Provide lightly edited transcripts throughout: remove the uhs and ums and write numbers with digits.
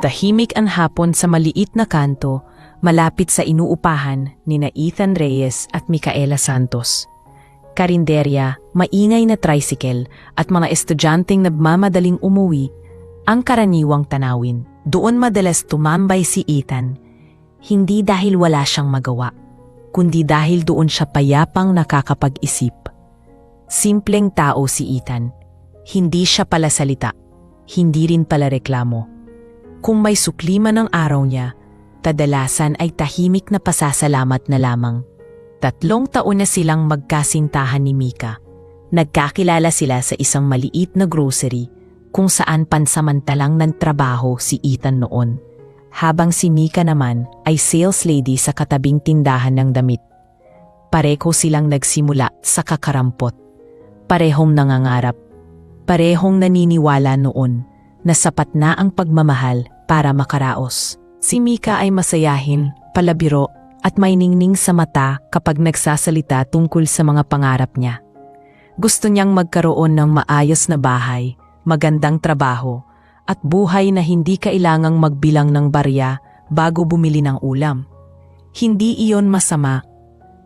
Tahimik ang hapon sa maliit na kanto, malapit sa inuupahan ni Ethan Reyes at Micaela Santos. Karinderya, maingay na tricycle at mga estudyanteng nagmamadaling umuwi ang karaniwang tanawin. Doon madalas tumambay si Ethan, hindi dahil wala siyang magawa, kundi dahil doon siya payapang nakakapag-isip. Simpleng tao si Ethan, hindi siya pala salita, hindi rin pala reklamo. Kung may sukliman ng araw niya, kadalasan ay tahimik na pasasalamat na lamang. 3 taon na silang magkasintahan ni Mika. Nagkakilala sila sa isang maliit na grocery kung saan pansamantalang nagtrabaho si Ethan noon, habang si Mika naman ay sales lady sa katabing tindahan ng damit. Pareho silang nagsimula sa kakarampot. Parehong nangangarap. Parehong naniniwala noon na sapat na ang pagmamahal para makaraos. Si Mika ay masayahin, palabiro at may ningning sa mata kapag nagsasalita tungkol sa mga pangarap niya. Gusto niyang magkaroon ng maayos na bahay, magandang trabaho, at buhay na hindi kailangang magbilang ng barya bago bumili ng ulam. Hindi iyon masama.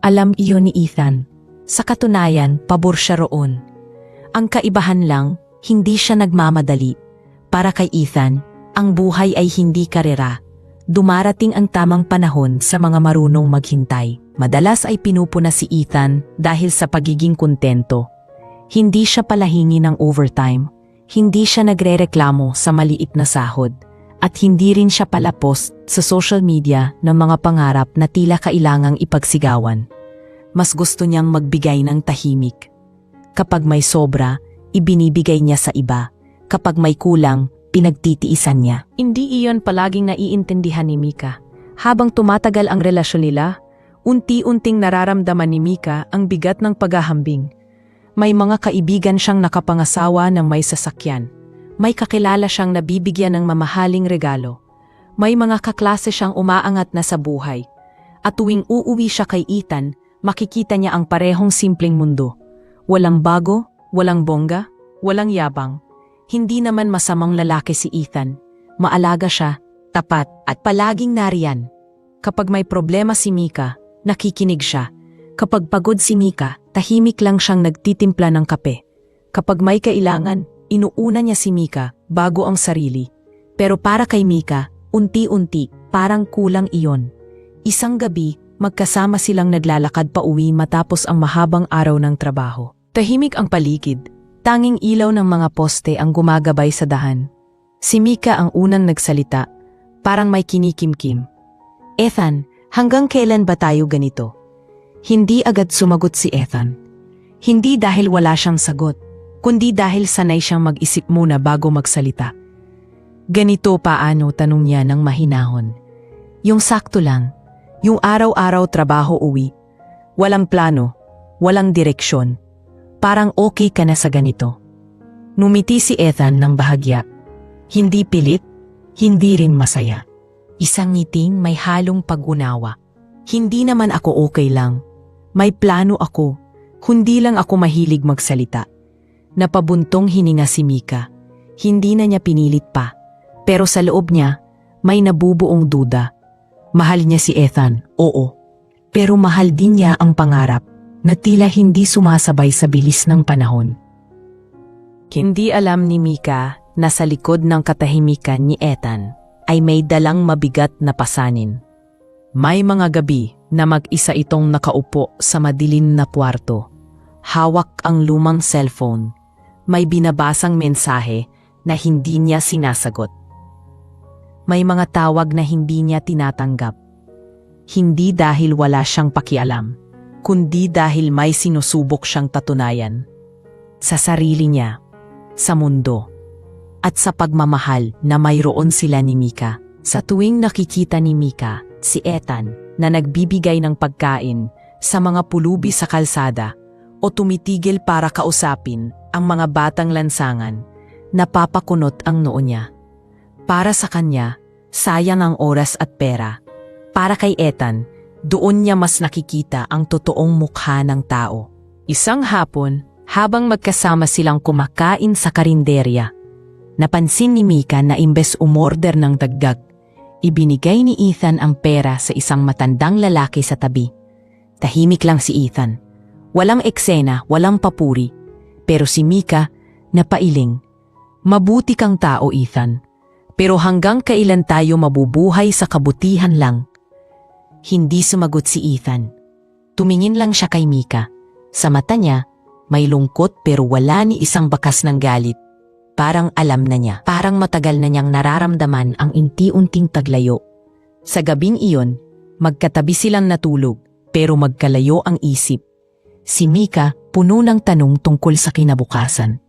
Alam iyon ni Ethan. Sa katunayan, pabor siya roon. Ang kaibahan lang, hindi siya nagmamadali. Para kay Ethan, ang buhay ay hindi karera. Dumarating ang tamang panahon sa mga marunong maghintay. Madalas ay pinupuna si Ethan dahil sa pagiging kontento. Hindi siya palahingi ng overtime. Hindi siya nagrereklamo sa maliit na sahod. At hindi rin siya palapost sa social media ng mga pangarap na tila kailangang ipagsigawan. Mas gusto niyang magbigay ng tahimik. Kapag may sobra, ibinibigay niya sa iba. Kapag may kulang, pinagtitiisan niya. Hindi iyon palaging naiintindihan ni Mika. Habang tumatagal ang relasyon nila, unti-unting nararamdaman ni Mika ang bigat ng paghahambing. May mga kaibigan siyang nakapangasawa ng may sasakyan. May kakilala siyang nabibigyan ng mamahaling regalo. May mga kaklase siyang umaangat na sa buhay. At tuwing uuwi siya kay Ethan, makikita niya ang parehong simpleng mundo. Walang bago, walang bongga, walang yabang. Hindi naman masamang lalaki si Ethan. Maalaga siya, tapat, at palaging nariyan. Kapag may problema si Mika, nakikinig siya. Kapag pagod si Mika, tahimik lang siyang nagtitimpla ng kape. Kapag may kailangan, inuuna niya si Mika bago ang sarili. Pero para kay Mika, unti-unti, parang kulang iyon. Isang gabi, magkasama silang naglalakad pa uwi matapos ang mahabang araw ng trabaho. Tahimik ang paligid. Tanging ilaw ng mga poste ang gumagabay sa dahan. Si Mika ang unang nagsalita, parang may kinikimkim. Ethan, hanggang kailan ba tayo ganito? Hindi agad sumagot si Ethan. Hindi dahil wala siyang sagot, kundi dahil sanay siyang mag-isip muna bago magsalita. Ganito paano, tanong niya ng mahinahon. Yung sakto lang, yung araw-araw trabaho uwi. Walang plano, walang direksyon. Parang okay ka na sa ganito. Numiti si Ethan ng bahagya. Hindi pilit, hindi rin masaya. Isang ngiting may halong pag-unawa. Hindi naman ako okay lang. May plano ako, kundi lang ako mahilig magsalita. Napabuntong hininga si Mika. Hindi na niya pinilit pa. Pero sa loob niya, may nabubuong duda. Mahal niya si Ethan, oo. Pero mahal din niya ang pangarap na tila hindi sumasabay sa bilis ng panahon. Hindi alam ni Mika na sa likod ng katahimikan ni Ethan ay may dalang mabigat na pasanin. May mga gabi na mag-isa itong nakaupo sa madilim na kwarto. Hawak ang lumang cellphone. May binabasang mensahe na hindi niya sinasagot. May mga tawag na hindi niya tinatanggap. Hindi dahil wala siyang pakialam, kundi dahil may sinusubok siyang patunayan. Sa sarili niya, sa mundo, at sa pagmamahal na mayroon sila ni Mika. Sa tuwing nakikita ni Mika, si Ethan, na nagbibigay ng pagkain sa mga pulubi sa kalsada o tumitigil para kausapin ang mga batang lansangan, napapakunot ang noo niya. Para sa kanya, sayang ang oras at pera. Para kay Ethan, doon niya mas nakikita ang totoong mukha ng tao. Isang hapon, habang magkasama silang kumakain sa karinderya, Napansin ni Mika na imbes umorder ng dagdag, ibinigay ni Ethan ang pera sa isang matandang lalaki sa tabi. Tahimik lang si Ethan. Walang eksena, walang papuri. Pero si Mika, napailing. Mabuti kang tao, Ethan. Pero hanggang kailan tayo mabubuhay sa kabutihan lang? Hindi sumagot si Ethan. Tumingin lang siya kay Mika. Sa mata niya, may lungkot pero wala ni isang bakas ng galit. Parang alam na niya, parang matagal na niyang nararamdaman ang unti-unting taglayo. Sa gabing iyon, magkatabi silang natulog pero magkalayo ang isip. Si Mika puno ng tanong tungkol sa kinabukasan.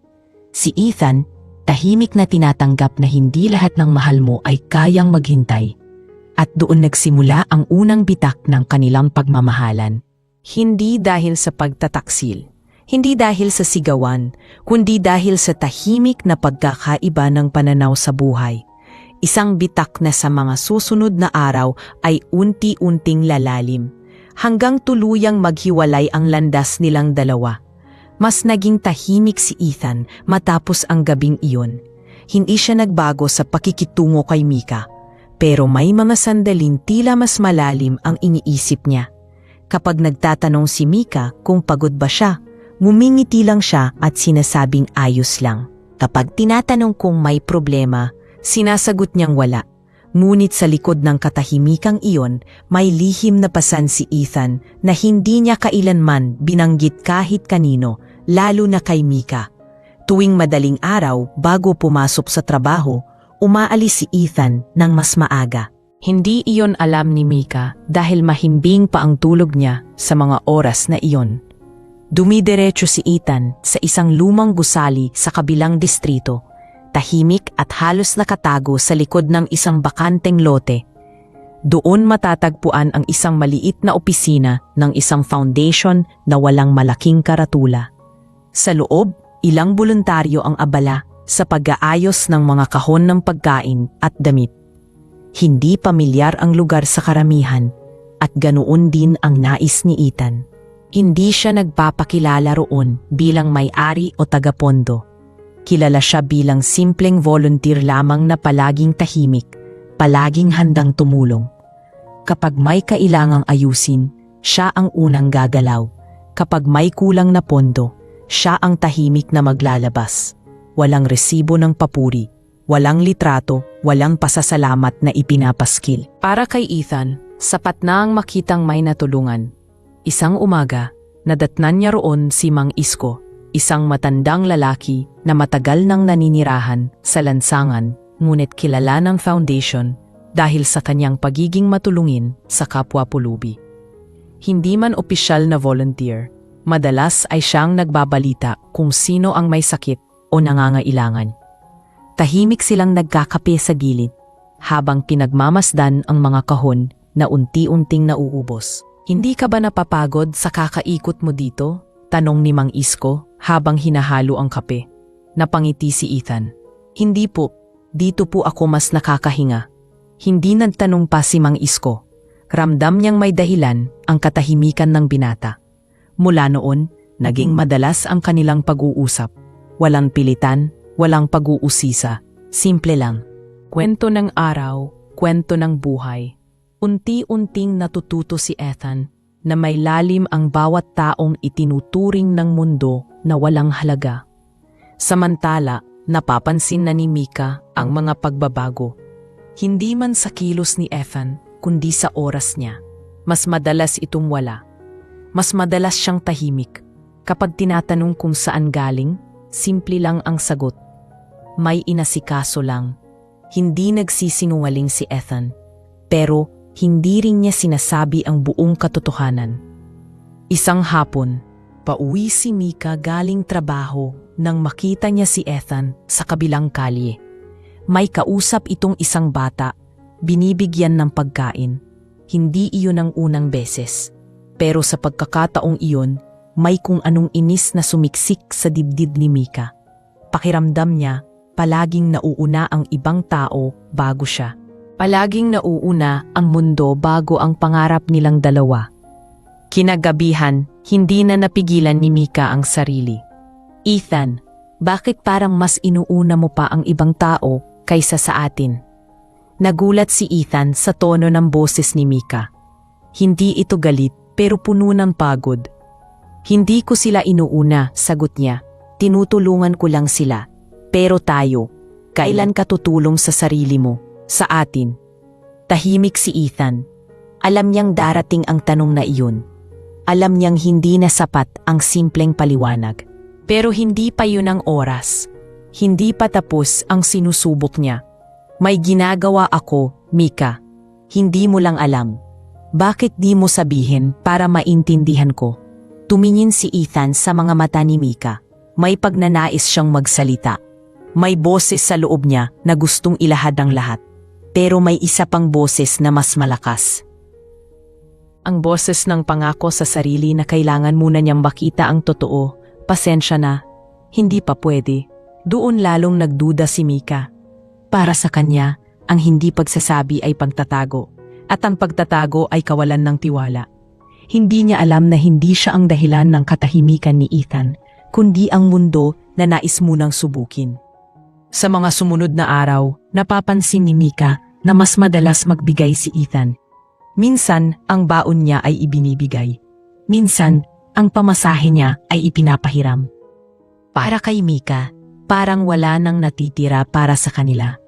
Si Ethan, tahimik na tinatanggap na hindi lahat ng mahal mo ay kayang maghintay. At doon nagsimula ang unang bitak ng kanilang pagmamahalan. Hindi dahil sa pagtataksil. Hindi dahil sa sigawan, kundi dahil sa tahimik na pagkakaiba ng pananaw sa buhay. Isang bitak na sa mga susunod na araw ay unti-unting lalalim, hanggang tuluyang maghiwalay ang landas nilang dalawa. Mas naging tahimik si Ethan matapos ang gabing iyon. Hindi siya nagbago sa pakikitungo kay Mika, pero may mga sandaling tila mas malalim ang iniisip niya. Kapag nagtatanong si Mika kung pagod ba siya, ngumingiti lang siya at sinasabing ayos lang. Kapag tinatanong kung may problema, sinasagot niyang wala. Ngunit sa likod ng katahimikang iyon, may lihim na pasan si Ethan na hindi niya kailanman binanggit kahit kanino, lalo na kay Mika. Tuwing madaling araw bago pumasok sa trabaho, umaalis si Ethan ng mas maaga. Hindi iyon alam ni Mika dahil mahimbing pa ang tulog niya sa mga oras na iyon. Dumidiretso si Ethan sa isang lumang gusali sa kabilang distrito, tahimik at halos nakatago sa likod ng isang bakanteng lote. Doon matatagpuan ang isang maliit na opisina ng isang foundation na walang malaking karatula. Sa loob, ilang voluntaryo ang abala sa pag-aayos ng mga kahon ng pagkain at damit. Hindi pamilyar ang lugar sa karamihan at ganoon din ang nais ni Ethan. Hindi siya nagpapakilala roon bilang may-ari o tagapondo. Kilala siya bilang simpleng volunteer lamang na palaging tahimik, palaging handang tumulong. Kapag may kailangang ayusin, siya ang unang gagalaw. Kapag may kulang na pondo, siya ang tahimik na maglalabas. Walang resibo ng papuri, walang litrato, walang pasasalamat na ipinapaskil. Para kay Ethan, sapat na ang makitang may natulungan. Isang umaga, nadatnan niya roon si Mang Isko, isang matandang lalaki na matagal nang naninirahan sa lansangan ngunit kilala ng foundation dahil sa kanyang pagiging matulungin sa kapwa-pulubi. Hindi man opisyal na volunteer, madalas ay siyang nagbabalita kung sino ang may sakit o nangangailangan. Tahimik silang nagkakape sa gilid habang pinagmamasdan ang mga kahon na unti-unting nauubos. Hindi ka ba napapagod sa kakaikot mo dito? Tanong ni Mang Isko habang hinahalo ang kape. Napangiti si Ethan. Hindi po, dito po ako mas nakakahinga. Hindi nagtanong pa si Mang Isko. Ramdam niyang may dahilan ang katahimikan ng binata. Mula noon, naging madalas ang kanilang pag-uusap. Walang pilitan, walang pag-uusisa. Simple lang. Kwento ng araw, kwento ng buhay. Unti-unting natututo si Ethan na may lalim ang bawat taong itinuturing ng mundo na walang halaga. Samantala, napapansin na ni Mika ang mga pagbabago. Hindi man sa kilos ni Ethan, kundi sa oras niya. Mas madalas itong wala. Mas madalas siyang tahimik. Kapag tinatanong kung saan galing, simple lang ang sagot. May inasikaso lang. Hindi nagsisinungaling si Ethan. Pero hindi rin niya sinasabi ang buong katotohanan. Isang hapon, pauwi si Mika galing trabaho nang makita niya si Ethan sa kabilang kalye. May kausap itong isang bata, binibigyan ng pagkain. Hindi iyon ang unang beses. Pero sa pagkakataong iyon, may kung anong inis na sumiksik sa dibdib ni Mika. Pakiramdam niya, palaging nauuna ang ibang tao bago siya. Palaging nauuna ang mundo bago ang pangarap nilang dalawa. Kinagabihan, hindi na napigilan ni Mika ang sarili. Ethan, Bakit parang mas inuuna mo pa ang ibang tao kaysa sa atin? Nagulat si Ethan sa tono ng boses ni Mika. Hindi ito galit pero puno ng pagod. Hindi ko sila inuuna, sagot niya. Tinutulungan ko lang sila. Pero tayo, kailan ka tutulong sa sarili mo, sa atin? Tahimik si Ethan. Alam niyang darating ang tanong na iyon. Alam niyang hindi na sapat ang simpleng paliwanag. Pero hindi pa yun ang oras. Hindi pa tapos ang sinusubok niya. May ginagawa ako, Mika. Hindi mo lang alam. Bakit di mo sabihin para maintindihan ko? Tumingin si Ethan sa mga mata ni Mika. May pagnanais siyang magsalita. May boses sa loob niya na gustong ilahad ang lahat. Pero may isa pang boses na mas malakas. Ang boses ng pangako sa sarili na kailangan muna niyang makita ang totoo. Pasensya na, hindi pa pwede. Doon lalong nagduda si Mika. Para sa kanya, ang hindi pagsasabi ay pagtatago. At ang pagtatago ay kawalan ng tiwala. Hindi niya alam na hindi siya ang dahilan ng katahimikan ni Ethan, kundi ang mundo na nais munang subukin. Sa mga sumunod na araw, napapansin ni Mika na mas madalas magbigay si Ethan. Minsan, ang baon niya ay ibinibigay. Minsan, ang pamasahe niya ay ipinapahiram. Para kay Mika, parang wala nang natitira para sa kanila.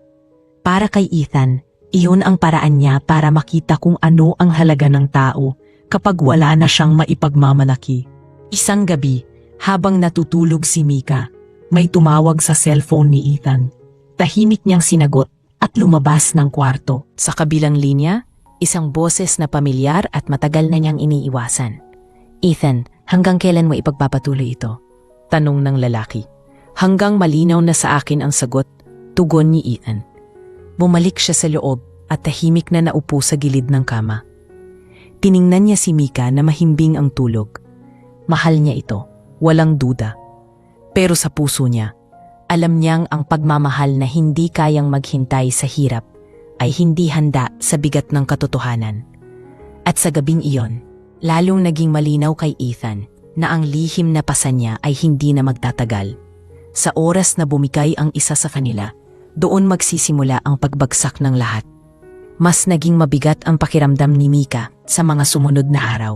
Para kay Ethan, iyon ang paraan niya para makita kung ano ang halaga ng tao kapag wala na siyang maipagmamalaki. Isang gabi, habang natutulog si Mika, may tumawag sa cellphone ni Ethan. Tahimik niyang sinagot at lumabas ng kwarto. Sa kabilang linya, isang boses na pamilyar at matagal na niyang iniiwasan. Ethan, hanggang kailan mo ipagpapatuloy ito? Tanong ng lalaki. Hanggang malinaw na sa akin ang sagot, tugon ni Ethan. Bumalik siya sa loob at tahimik na naupo sa gilid ng kama. Tiningnan niya si Mika na mahimbing ang tulog. Mahal niya ito, walang duda. Pero sa puso niya, alam niyang ang pagmamahal na hindi kayang maghintay sa hirap ay hindi handa sa bigat ng katotohanan. At sa gabing iyon, lalong naging malinaw kay Ethan na ang lihim na pasan niya ay hindi na magtatagal. Sa oras na bumigay ang isa sa kanila, doon magsisimula ang pagbagsak ng lahat. Mas naging mabigat ang pakiramdam ni Mika sa mga sumunod na araw.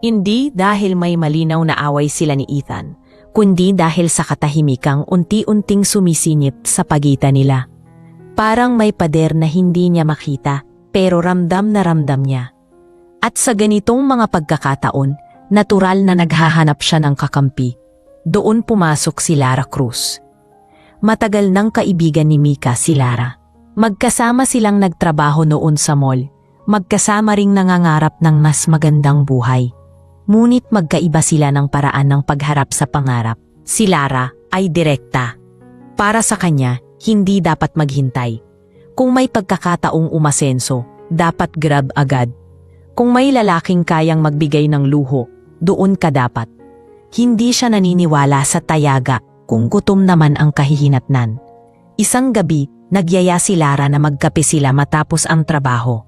Hindi dahil may malinaw na away sila ni Ethan, kundi dahil sa katahimikang unti-unting sumisingit sa pagitan nila. Parang may pader na hindi niya makita, pero ramdam na ramdam niya. At sa ganitong mga pagkakataon, natural na naghahanap siya ng kakampi. Doon pumasok si Lara Cruz. Matagal nang kaibigan ni Mika si Lara. Magkasama silang nagtrabaho noon sa mall. Magkasama ring nangangarap ng mas magandang buhay. Ngunit magkaiba sila ng paraan ng pagharap sa pangarap. Si Lara ay direkta. Para sa kanya, hindi dapat maghintay. Kung may pagkakataong umasenso, dapat grab agad. Kung may lalaking kayang magbigay ng luho, doon ka dapat. Hindi siya naniniwala sa tayaga kung gutom naman ang kahihinatnan. Isang gabi, nagyaya si Lara na magkape sila matapos ang trabaho.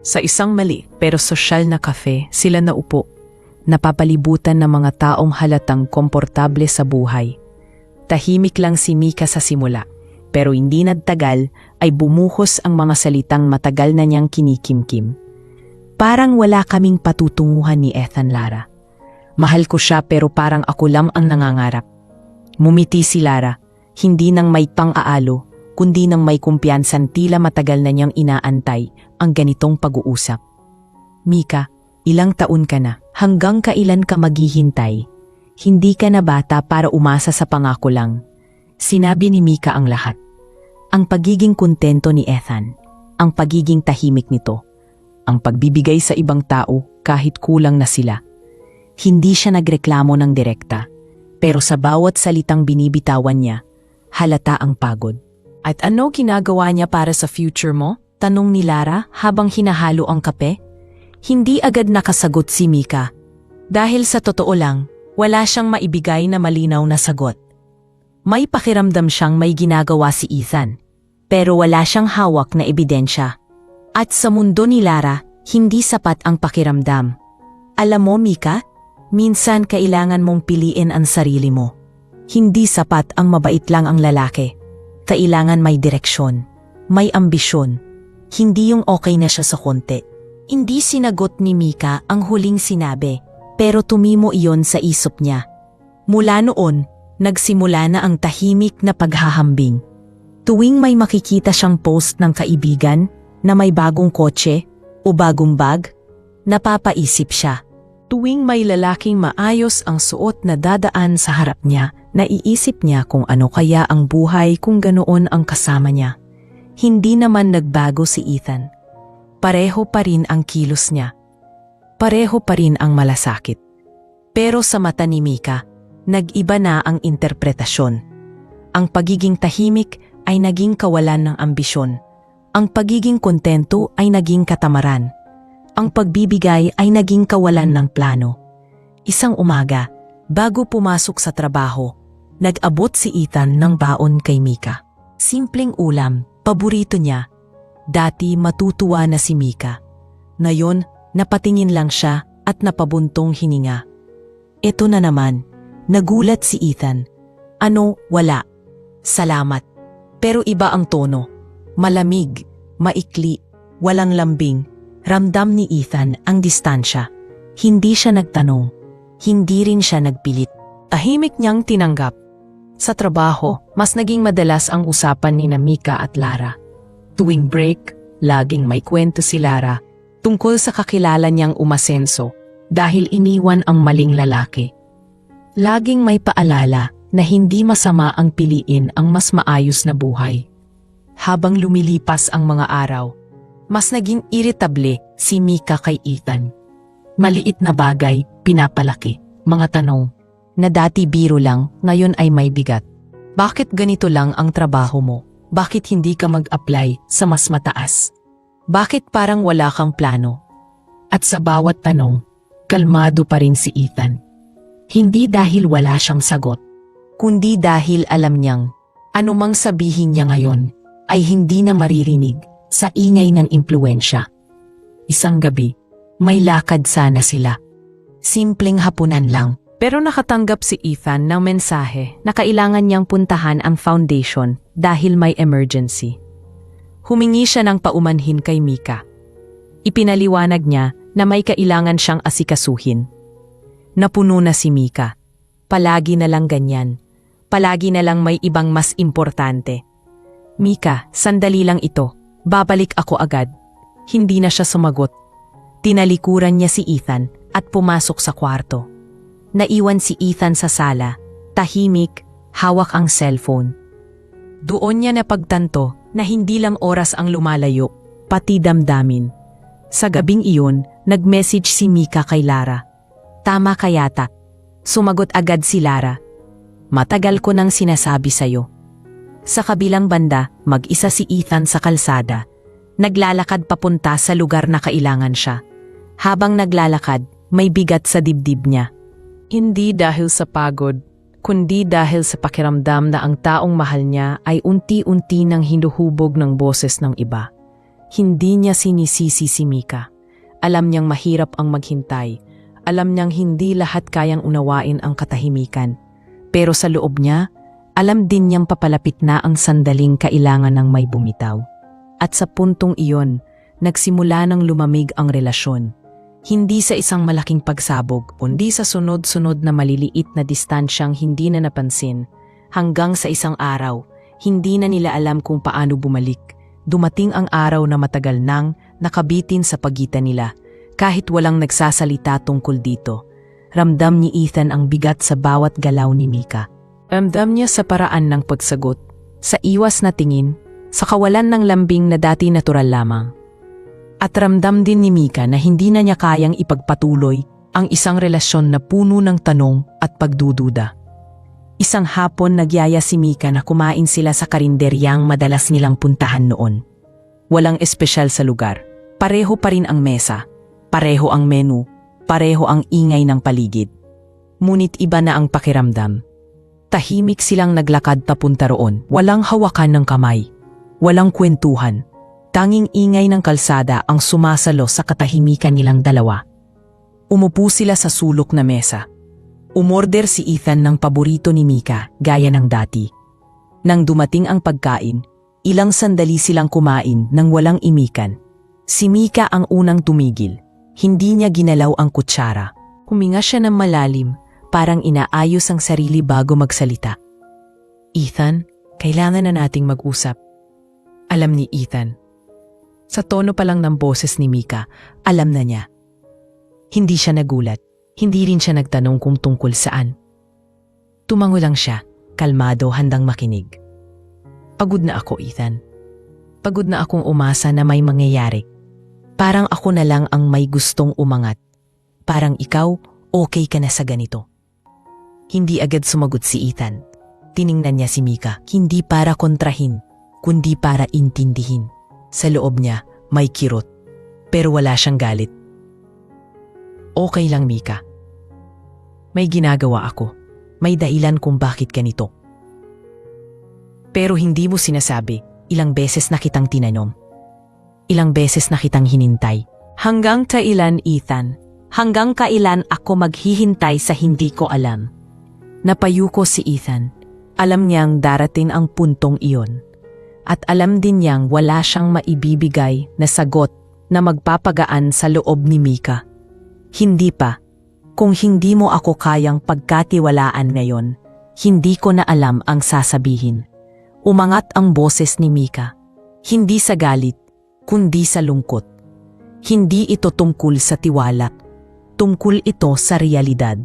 Sa isang mali pero sosyal na kafe, sila naupo. Napapalibutan ng mga taong halatang komportable sa buhay. Tahimik lang si Mika sa simula, pero hindi nagtagal ay bumuhos ang mga salitang matagal na niyang kinikimkim. Parang wala kaming patutunguhan ni Ethan, Lara. Mahal ko siya pero parang ako lang ang nangangarap. Mumiti si Lara, hindi nang may pang-aalo, kundi nang may kumpiyansan tila matagal na niyang inaantay ang ganitong pag-uusap. Mika, ilang taon ka na, hanggang kailan ka maghihintay? Hindi ka na bata para umasa sa pangako lang. Sinabi ni Mika ang lahat. Ang pagiging kontento ni Ethan, ang pagiging tahimik nito, ang pagbibigay sa ibang tao kahit kulang na sila. Hindi siya nagreklamo ng direkta, pero sa bawat salitang binibitawan niya, halata ang pagod. At ano ginagawa niya para sa future mo? Tanong ni Lara habang hinahalo ang kape. Hindi agad nakasagot si Mika. Dahil sa totoo lang, wala siyang maibigay na malinaw na sagot. May pakiramdam siyang may ginagawa si Ethan, pero wala siyang hawak na ebidensya. At sa mundo ni Lara, hindi sapat ang pakiramdam. Alam mo, Mika, minsan kailangan mong piliin ang sarili mo. Hindi sapat ang mabait lang ang lalaki. Kailangan may direksyon, may ambisyon. Hindi yung okay na siya sa konti. Hindi sinagot ni Mika ang huling sinabi, pero tumimo iyon sa isip niya. Mula noon, nagsimula na ang tahimik na paghahambing. Tuwing may makikita siyang post ng kaibigan na may bagong kotse o bagong bag, napapaisip siya. Tuwing may lalaking maayos ang suot na dadaan sa harap niya, naiisip niya kung ano kaya ang buhay kung ganoon ang kasama niya. Hindi naman nagbago si Ethan. Pareho pa rin ang kilos niya. Pareho pa rin ang malasakit. Pero sa mata ni Mika, nag-iba na ang interpretasyon. Ang pagiging tahimik ay naging kawalan ng ambisyon. Ang pagiging kontento ay naging katamaran. Ang pagbibigay ay naging kawalan ng plano. Isang umaga, bago pumasok sa trabaho, nag-abot si Ethan ng baon kay Mika. Simpleng ulam, paborito niya. Dati matutuwa na si Mika. Ngayon, napatingin lang siya at napabuntong hininga. Ito na naman, nagulat si Ethan. Ano, wala. Salamat. Pero iba ang tono. Malamig, maikli, walang lambing. Ramdam ni Ethan ang distansya. Hindi siya nagtanong. Hindi rin siya nagpilit. Tahimik niyang tinanggap. Sa trabaho, mas naging madalas ang usapan ni Mika at Lara. Tuwing break, laging may kwento si Lara tungkol sa kakilala niyang umasenso dahil iniwan ang maling lalaki. Laging may paalala na hindi masama ang piliin ang mas maayos na buhay. Habang lumilipas ang mga araw, mas naging irritable si Mika kay Ethan. Maliit na bagay, pinapalaki. Mga tanong na dati biro lang, ngayon ay may bigat. Bakit ganito lang ang trabaho mo? Bakit hindi ka mag-apply sa mas mataas? Bakit parang wala kang plano? At sa bawat tanong, kalmado pa rin si Ethan. Hindi dahil wala siyang sagot, kundi dahil alam niyang anumang sabihin niya ngayon ay hindi na maririnig sa ingay ng impluwensya. Isang gabi, may lakad sana sila. Simpleng hapunan lang. Pero nakatanggap si Ethan ng mensahe na kailangan niyang puntahan ang foundation dahil may emergency. Humingi siya ng paumanhin kay Mika. Ipinaliwanag niya na may kailangan siyang asikasuhin. Napuno na si Mika. Palagi na lang ganyan. Palagi na lang may ibang mas importante. Mika, sandali lang ito. Babalik ako agad. Hindi na siya sumagot. Tinalikuran niya si Ethan at pumasok sa kwarto. Naiwan si Ethan sa sala, tahimik, hawak ang cellphone. Doon niya napagtanto na hindi lang oras ang lumalayo, pati damdamin. Sa gabing iyon, nag-message si Mika kay Lara. Tama ka yata. Sumagot agad si Lara. Matagal ko nang sinasabi sa'yo. Sa kabilang banda, mag-isa si Ethan sa kalsada. Naglalakad papunta sa lugar na kailangan siya. Habang naglalakad, may bigat sa dibdib niya. Hindi dahil sa pagod, kundi dahil sa pakiramdam na ang taong mahal niya ay unti-unti nang hinuhubog ng boses ng iba. Hindi niya sinisisi si Mika. Alam niyang mahirap ang maghintay. Alam niyang hindi lahat kayang unawain ang katahimikan. Pero sa loob niya, alam din niyang papalapit na ang sandaling kailangan ng may bumitaw. At sa puntong iyon, nagsimula ng lumamig ang relasyon. Hindi sa isang malaking pagsabog, kundi sa sunod-sunod na maliliit na distansyang hindi na napansin. Hanggang sa isang araw, hindi na nila alam kung paano bumalik. Dumating ang araw na matagal nang nakabitin sa pagitan nila, kahit walang nagsasalita tungkol dito. Ramdam ni Ethan ang bigat sa bawat galaw ni Mika. Ramdam niya sa paraan ng pagsagot, sa iwas na tingin, sa kawalan ng lambing na dati natural lamang. At ramdam din ni Mika na hindi na niya kayang ipagpatuloy ang isang relasyon na puno ng tanong at pagdududa. Isang hapon nagyaya si Mika na kumain sila sa karinderyang madalas nilang puntahan noon. Walang espesyal sa lugar. Pareho pa rin ang mesa. Pareho ang menu. Pareho ang ingay ng paligid. Ngunit iba na ang pakiramdam. Tahimik silang naglakad papunta roon. Walang hawakan ng kamay. Walang kwentuhan. Tanging ingay ng kalsada ang sumasalo sa katahimikan nilang dalawa. Umupo sila sa sulok na mesa. Umorder si Ethan ng paborito ni Mika gaya ng dati. Nang dumating ang pagkain, ilang sandali silang kumain nang walang imikan. Si Mika ang unang tumigil. Hindi niya ginalaw ang kutsara. Huminga siya ng malalim, parang inaayos ang sarili bago magsalita. Ethan, kailangan na nating mag-usap. Alam ni Ethan. Sa tono pa lang ng boses ni Mika, alam na niya. Hindi siya nagulat. Hindi rin siya nagtanong kung tungkol saan. Tumango lang siya, kalmado, handang makinig. Pagod na ako, Ethan. Pagod na akong umasa na may mangyayari. Parang ako na lang ang may gustong umangat. Parang ikaw, okay ka na sa ganito. Hindi agad sumagot si Ethan. Tiningnan niya si Mika, hindi para kontrahin, kundi para intindihin. Sa loob niya, may kirot. Pero wala siyang galit. Okay lang, Mika. May ginagawa ako. May dahilan kung bakit ganito. Pero hindi mo sinasabi, ilang beses na kitang tinanong. Ilang beses na kitang hinintay. Hanggang kailan, Ethan? Hanggang kailan ako maghihintay sa hindi ko alam? Napayuko si Ethan. Alam niyang darating ang puntong iyon. At alam din niyang wala siyang maibibigay na sagot na magpapagaan sa loob ni Mika. Hindi pa. Kung hindi mo ako kayang pagkatiwalaan ngayon, hindi ko na alam ang sasabihin. Umangat ang boses ni Mika. Hindi sa galit, kundi sa lungkot. Hindi ito tungkol sa tiwala. Tungkol ito sa realidad.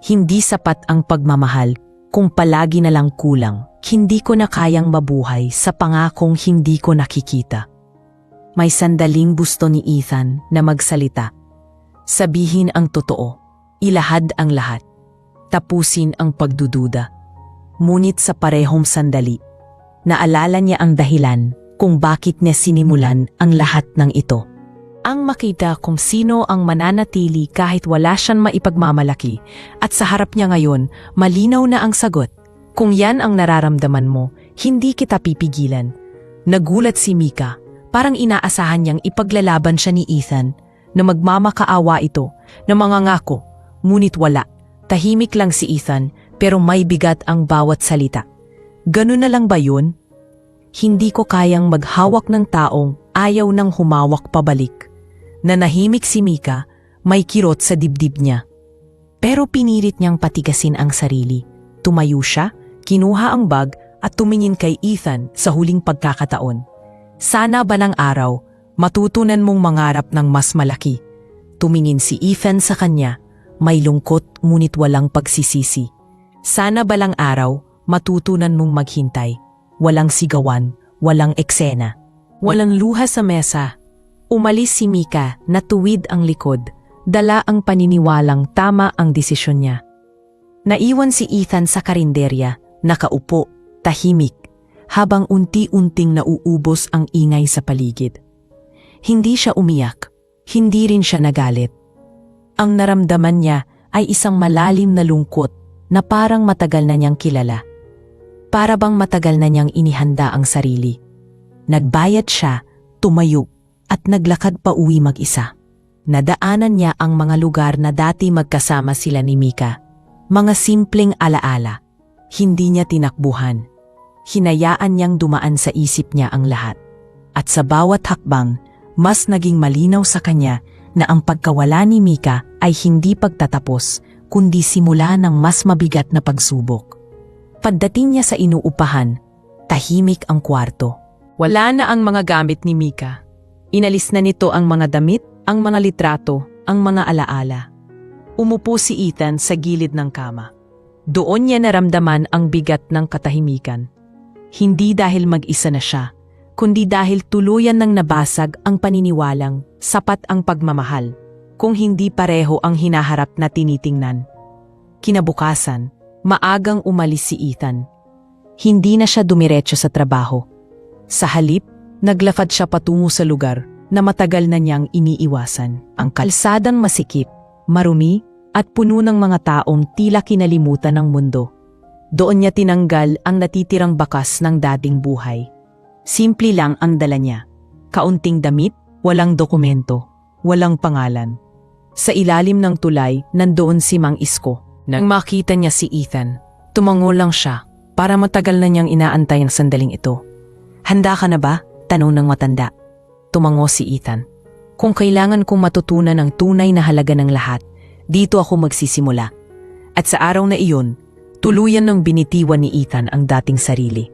Hindi sapat ang pagmamahal kung palagi na lang kulang. Hindi ko na kayang mabuhay sa pangakong hindi ko nakikita. May sandaling gusto ni Ethan na magsalita. Sabihin ang totoo, ilahad ang lahat, tapusin ang pagdududa. Ngunit sa parehong sandali, naalala niya ang dahilan kung bakit niya sinimulan ang lahat ng ito. Ang makita kung sino ang mananatili kahit wala siyang maipagmamalaki at sa harap niya ngayon, malinaw na ang sagot. Kung yan ang nararamdaman mo, hindi kita pipigilan. Nagulat si Mika, parang inaasahan niyang ipaglalaban siya ni Ethan na magmamakaawa ito, na mangangako, ngunit wala. Tahimik lang si Ethan pero may bigat ang bawat salita. Ganun na lang ba yun? Hindi ko kayang maghawak ng taong ayaw nang humawak pabalik. Nanahimik si Mika, may kirot sa dibdib niya. Pero pinilit niyang patigasin ang sarili. Tumayo siya, kinuha ang bag at tumingin kay Ethan sa huling pagkakataon. Sana balang araw, matutunan mong mangarap ng mas malaki. Tumingin si Ethan sa kanya, may lungkot ngunit walang pagsisisi. Sana balang araw, matutunan mong maghintay. Walang sigawan, walang eksena. Walang luha sa mesa. Umalis si Mika, natuwid ang likod. Dala ang paniniwalang tama ang desisyon niya. Naiwan si Ethan sa karinderya, nakaupo, tahimik, habang unti-unting nauubos ang ingay sa paligid. Hindi siya umiyak, hindi rin siya nagalit. Ang naramdaman niya ay isang malalim na lungkot na parang matagal na niyang kilala. Para bang matagal na niyang inihanda ang sarili. Nagbayad siya, tumayo, at naglakad pa uwi mag-isa. Nadaanan niya ang mga lugar na dati magkasama sila ni Mika. Mga simpleng alaala. Hindi niya tinakbuhan. Hinayaan niyang dumaan sa isip niya ang lahat. At sa bawat hakbang, mas naging malinaw sa kanya na ang pagkawala ni Mika ay hindi pagtatapos, kundi simula ng mas mabigat na pagsubok. Pagdating niya sa inuupahan, tahimik ang kwarto. Wala na ang mga gamit ni Mika. Inalis na nito ang mga damit, ang mga litrato, ang mga alaala. Umupo si Ethan sa gilid ng kama. Doon niya naramdaman ang bigat ng katahimikan. Hindi dahil mag-isa na siya, kundi dahil tuluyan nang nabasag ang paniniwalang sapat ang pagmamahal, kung hindi pareho ang hinaharap na tinitingnan. Kinabukasan, maagang umalis si Ethan. Hindi na siya dumiretso sa trabaho. Sa halip, naglakad siya patungo sa lugar na matagal na niyang iniiwasan. Ang kalsadang masikip, marumi, at puno ng mga taong tila kinalimutan ng mundo. Doon niya tinanggal ang natitirang bakas ng dating buhay. Simple lang ang dala niya. Kaunting damit, walang dokumento, walang pangalan. Sa ilalim ng tulay, nandoon si Mang Isko, Nang makita niya si Ethan, tumango lang siya para matagal na niyang inaantay ang sandaling ito. Handa ka na ba? Tanong ng matanda. Tumango si Ethan. Kung kailangan kong matutunan ang tunay na halaga ng lahat, dito ako magsisimula. At sa araw na iyon, tuluyan ng binitiwan ni Ethan ang dating sarili.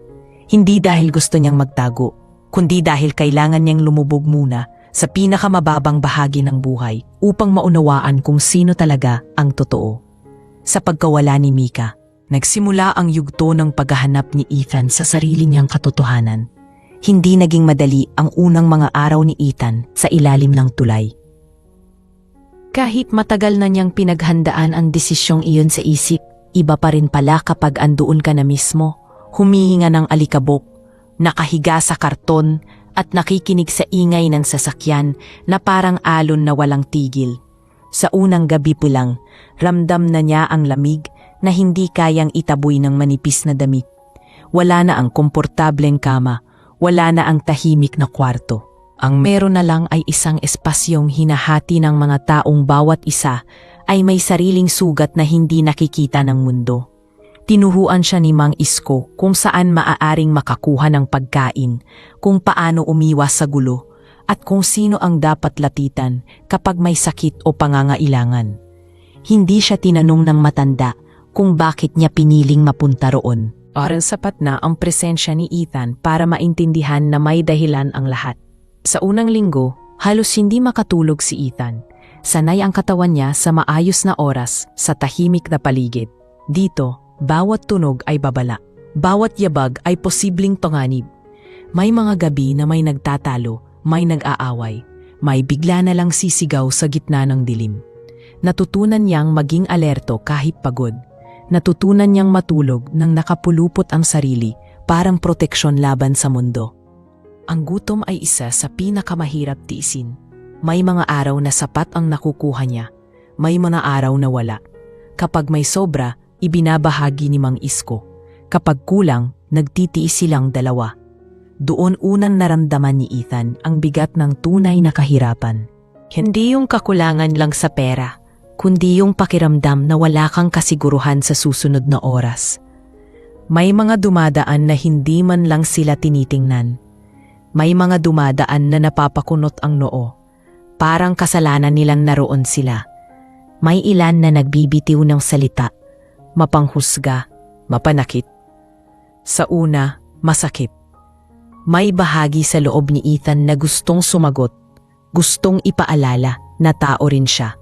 Hindi dahil gusto niyang magtago, kundi dahil kailangan niyang lumubog muna sa pinakamababang bahagi ng buhay upang maunawaan kung sino talaga ang totoo. Sa pagkawala ni Mika, nagsimula ang yugto ng paghahanap ni Ethan sa sarili niyang katotohanan. Hindi naging madali ang unang mga araw ni Ethan sa ilalim ng tulay. Kahit matagal na niyang pinaghandaan ang desisyong iyon sa isip, iba pa rin pala kapag andoon ka na mismo, humihinga ng alikabok, nakahiga sa karton at nakikinig sa ingay ng sasakyan na parang alon na walang tigil. Sa unang gabi pa lang, ramdam na niya ang lamig na hindi kayang itaboy ng manipis na damit. Wala na ang komportableng kama, wala na ang tahimik na kwarto. Ang meron na lang ay isang espasyong hinahati ng mga taong bawat isa ay may sariling sugat na hindi nakikita ng mundo. Tinuruan siya ni Mang Isko kung saan maaaring makakuha ng pagkain, kung paano umiwas sa gulo, at kung sino ang dapat lapitan kapag may sakit o pangangailangan. Hindi siya tinanong ng matanda kung bakit niya piniling mapunta roon. Parang sapat na ang presensya ni Ethan para maintindihan na may dahilan ang lahat. Sa unang linggo, halos hindi makatulog si Ethan. Sanay ang katawan niya sa maayos na oras sa tahimik na paligid. Dito, bawat tunog ay babala. Bawat yabag ay posibleng panganib. May mga gabi na may nagtatalo, may nag-aaway, may bigla na lang sisigaw sa gitna ng dilim. Natutunan niyang maging alerto kahit pagod. Natutunan niyang matulog nang nakapulupot ang sarili, parang proteksyon laban sa mundo. Ang gutom ay isa sa pinakamahirap tiisin. May mga araw na sapat ang nakukuha niya, may mga araw na wala. Kapag may sobra, ibinabahagi ni Mang Isko. Kapag kulang, nagtitiis silang dalawa. Doon unang naramdaman ni Ethan ang bigat ng tunay na kahirapan. Hindi yung kakulangan lang sa pera, kundi yung pakiramdam na wala kang kasiguruhan sa susunod na oras. May mga dumadaan na hindi man lang sila tinitingnan. May mga dumadaan na napapakunot ang noo. Parang kasalanan nilang naroon sila. May ilan na nagbibitiw ng salita, mapanghusga, mapanakit. Sa una, masakit. May bahagi sa loob ni Ethan na gustong sumagot, gustong ipaalala na tao rin siya.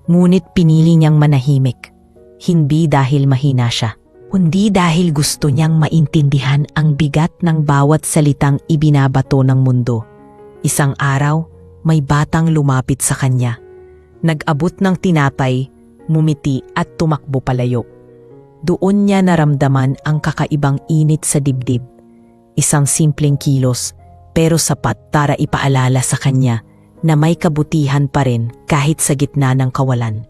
Ngunit pinili niyang manahimik, hindi dahil mahina siya, kundi dahil gusto niyang maintindihan ang bigat ng bawat salitang ibinabato ng mundo. Isang araw, may batang lumapit sa kanya. Nag-abot ng tinapay, mumiti at tumakbo palayo. Doon niya naramdaman ang kakaibang init sa dibdib. Isang simpleng kilos, pero sapat para ipaalala sa kanya na may kabutihan pa rin kahit sa gitna ng kawalan.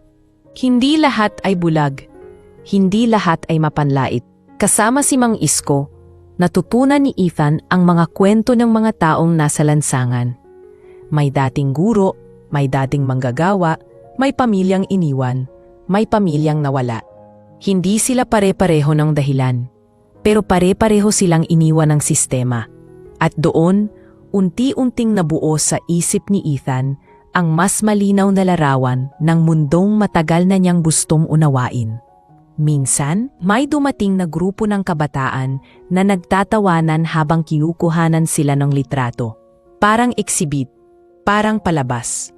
Hindi lahat ay bulag. Hindi lahat ay mapanlait. Kasama si Mang Isko, natutunan ni Ethan ang mga kwento ng mga taong nasa lansangan. May dating guro, may dating manggagawa, may pamilyang iniwan, may pamilyang nawala. Hindi sila pare-pareho ng dahilan, pero pare-pareho silang iniwan ng sistema. At doon, unti-unting nabuo sa isip ni Ethan ang mas malinaw na larawan ng mundong matagal na niyang gustong unawain. Minsan, may dumating na grupo ng kabataan na nagtatawanan habang kinukuhanan sila ng litrato. Parang exhibit, parang palabas.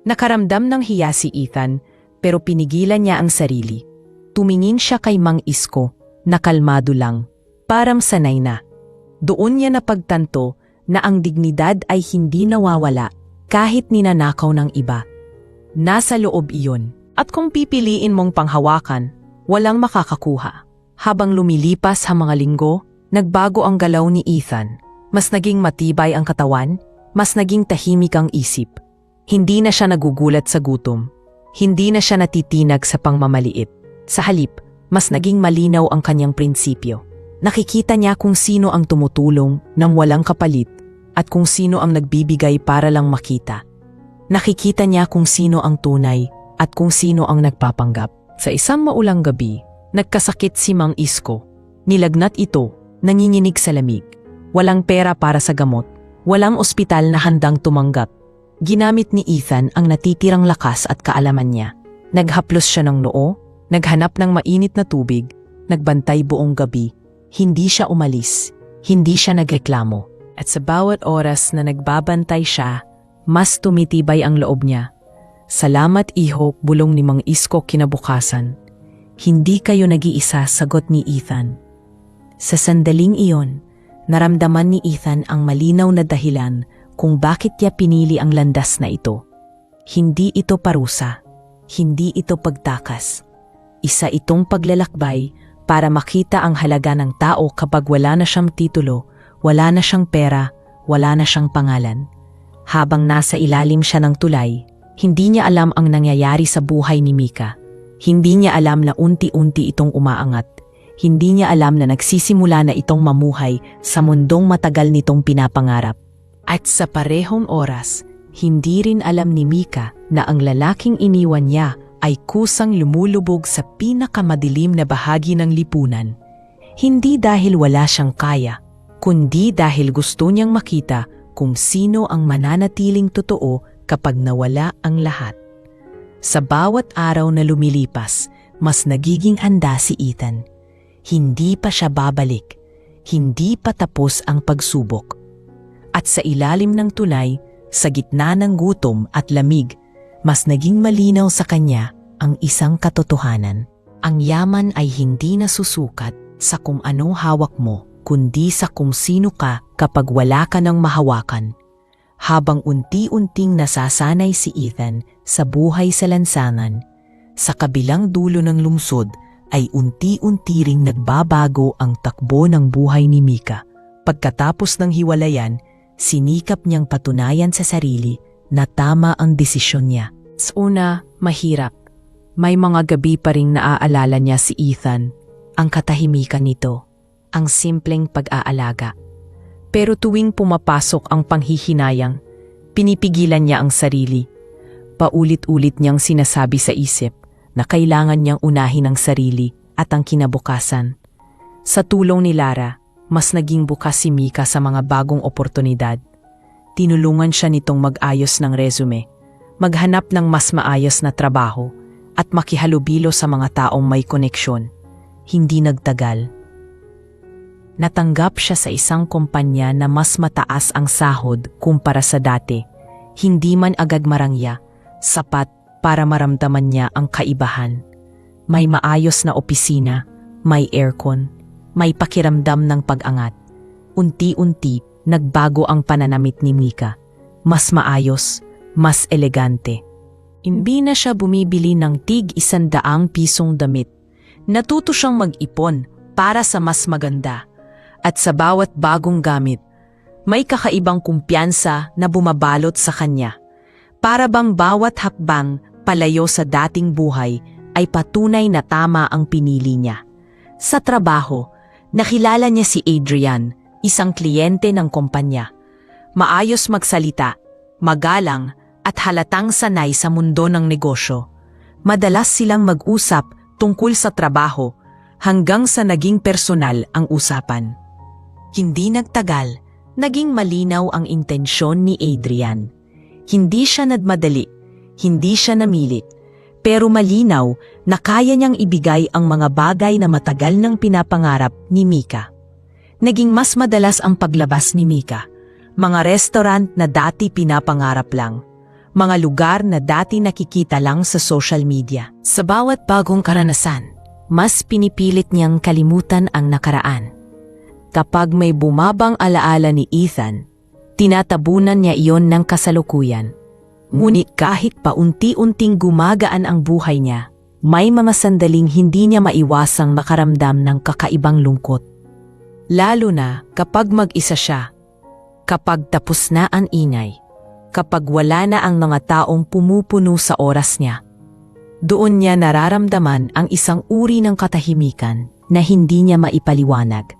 Nakaramdam ng hiya si Ethan, pero pinigilan niya ang sarili. Tumingin siya kay Mang Isko, na kalmado lang, parang sanay na. Doon niya napagtanto na ang dignidad ay hindi nawawala kahit ninanakaw ng iba. Nasa loob iyon, at kung pipiliin mong panghawakan, walang makakakuha. Habang lumilipas ang mga linggo, nagbago ang galaw ni Ethan. Mas naging matibay ang katawan, mas naging tahimik ang isip. Hindi na siya nagugulat sa gutom. Hindi na siya natitinag sa pangmamaliit. Sa halip, mas naging malinaw ang kanyang prinsipyo. Nakikita niya kung sino ang tumutulong nang walang kapalit at kung sino ang nagbibigay para lang makita. Nakikita niya kung sino ang tunay at kung sino ang nagpapanggap. Sa isang maulang gabi, nagkasakit si Mang Isko. Nilagnat ito, nanginginig sa lamig. Walang pera para sa gamot, walang ospital na handang tumanggap. Ginamit ni Ethan ang natitirang lakas at kaalaman niya. Naghaplos siya ng noo, naghanap ng mainit na tubig, nagbantay buong gabi. Hindi siya umalis, hindi siya nagreklamo. At sa bawat oras na nagbabantay siya, mas tumitibay ang loob niya. Salamat iho, bulong ni Mang Isko kinabukasan. Hindi kayo nag-iisa, sagot ni Ethan. Sa sandaling iyon, naramdaman ni Ethan ang malinaw na dahilan kung bakit niya pinili ang landas na ito. Hindi ito parusa, hindi ito pagtakas. Isa itong paglalakbay para makita ang halaga ng tao kapag wala na siyang titulo, wala na siyang pera, wala na siyang pangalan. Habang nasa ilalim siya ng tulay, hindi niya alam ang nangyayari sa buhay ni Mika. Hindi niya alam na unti-unti itong umaangat. Hindi niya alam na nagsisimula na itong mamuhay sa mundong matagal nitong pinapangarap. At sa parehong oras, hindi rin alam ni Mika na ang lalaking iniwan niya ay kusang lumulubog sa pinakamadilim na bahagi ng lipunan. Hindi dahil wala siyang kaya, kundi dahil gusto niyang makita kung sino ang mananatiling totoo kapag nawala ang lahat. Sa bawat araw na lumilipas, mas nagiging handa si Ethan. Hindi pa siya babalik, hindi pa tapos ang pagsubok. At sa ilalim ng tulay, sa gitna ng gutom at lamig, mas naging malinaw sa kanya ang isang katotohanan. Ang yaman ay hindi nasusukat sa kung anong hawak mo, kundi sa kung sino ka kapag wala ka ng mahawakan. Habang unti-unting nasasanay si Ethan sa buhay sa lansangan, sa kabilang dulo ng lungsod ay unti-unti ring nagbabago ang takbo ng buhay ni Mika. Pagkatapos ng hiwalayan, sinikap niyang patunayan sa sarili na tama ang desisyon niya. Sa una, mahirap. May mga gabi pa ring naaalala niya si Ethan, ang katahimikan nito, ang simpleng pag-aalaga. Pero tuwing pumapasok ang panghihinayang, pinipigilan niya ang sarili. Paulit-ulit niyang sinasabi sa isip na kailangan niyang unahin ang sarili at ang kinabukasan. Sa tulong ni Lara, mas naging bukas si Mika sa mga bagong oportunidad. Tinulungan siya nitong mag-ayos ng resume, maghanap ng mas maayos na trabaho, at makihalubilo sa mga taong may koneksyon. Hindi nagtagal. Natanggap siya sa isang kumpanya na mas mataas ang sahod kumpara sa dati. Hindi man agad marangya, sapat para maramdaman niya ang kaibahan. May maayos na opisina, may aircon, may pakiramdam ng pag-angat. Unti-unti, nagbago ang pananamit ni Mika. Mas maayos, mas elegante. Hindi na siya bumibili ng tig-100 pisong damit. Natuto siyang mag-ipon para sa mas maganda. At sa bawat bagong gamit, may kakaibang kumpiyansa na bumabalot sa kanya. Para bang bawat hakbang palayo sa dating buhay ay patunay na tama ang pinili niya. Sa trabaho, nakilala niya si Adrian, isang kliyente ng kumpanya. Maayos magsalita, magalang, at halatang sanay sa mundo ng negosyo. Madalas silang mag-usap tungkol sa trabaho hanggang sa naging personal ang usapan. Hindi nagtagal, naging malinaw ang intensyon ni Adrian. Hindi siya nagmadali, hindi siya namilit, pero malinaw na kaya niyang ibigay ang mga bagay na matagal nang pinapangarap ni Mika. Naging mas madalas ang paglabas ni Mika, mga restaurant na dati pinapangarap lang. Mga lugar na dati nakikita lang sa social media. Sa bawat bagong karanasan, mas pinipilit niyang kalimutan ang nakaraan. Kapag may bumabang alaala ni Ethan, tinatabunan niya iyon ng kasalukuyan. Ngunit kahit paunti-unting gumagaan ang buhay niya, may mga sandaling hindi niya maiwasang makaramdam ng kakaibang lungkot. Lalo na kapag mag-isa siya, kapag tapos na ang ingay, kapag wala na ang mga taong pumupuno sa oras niya. Doon niya nararamdaman ang isang uri ng katahimikan na hindi niya maipaliwanag.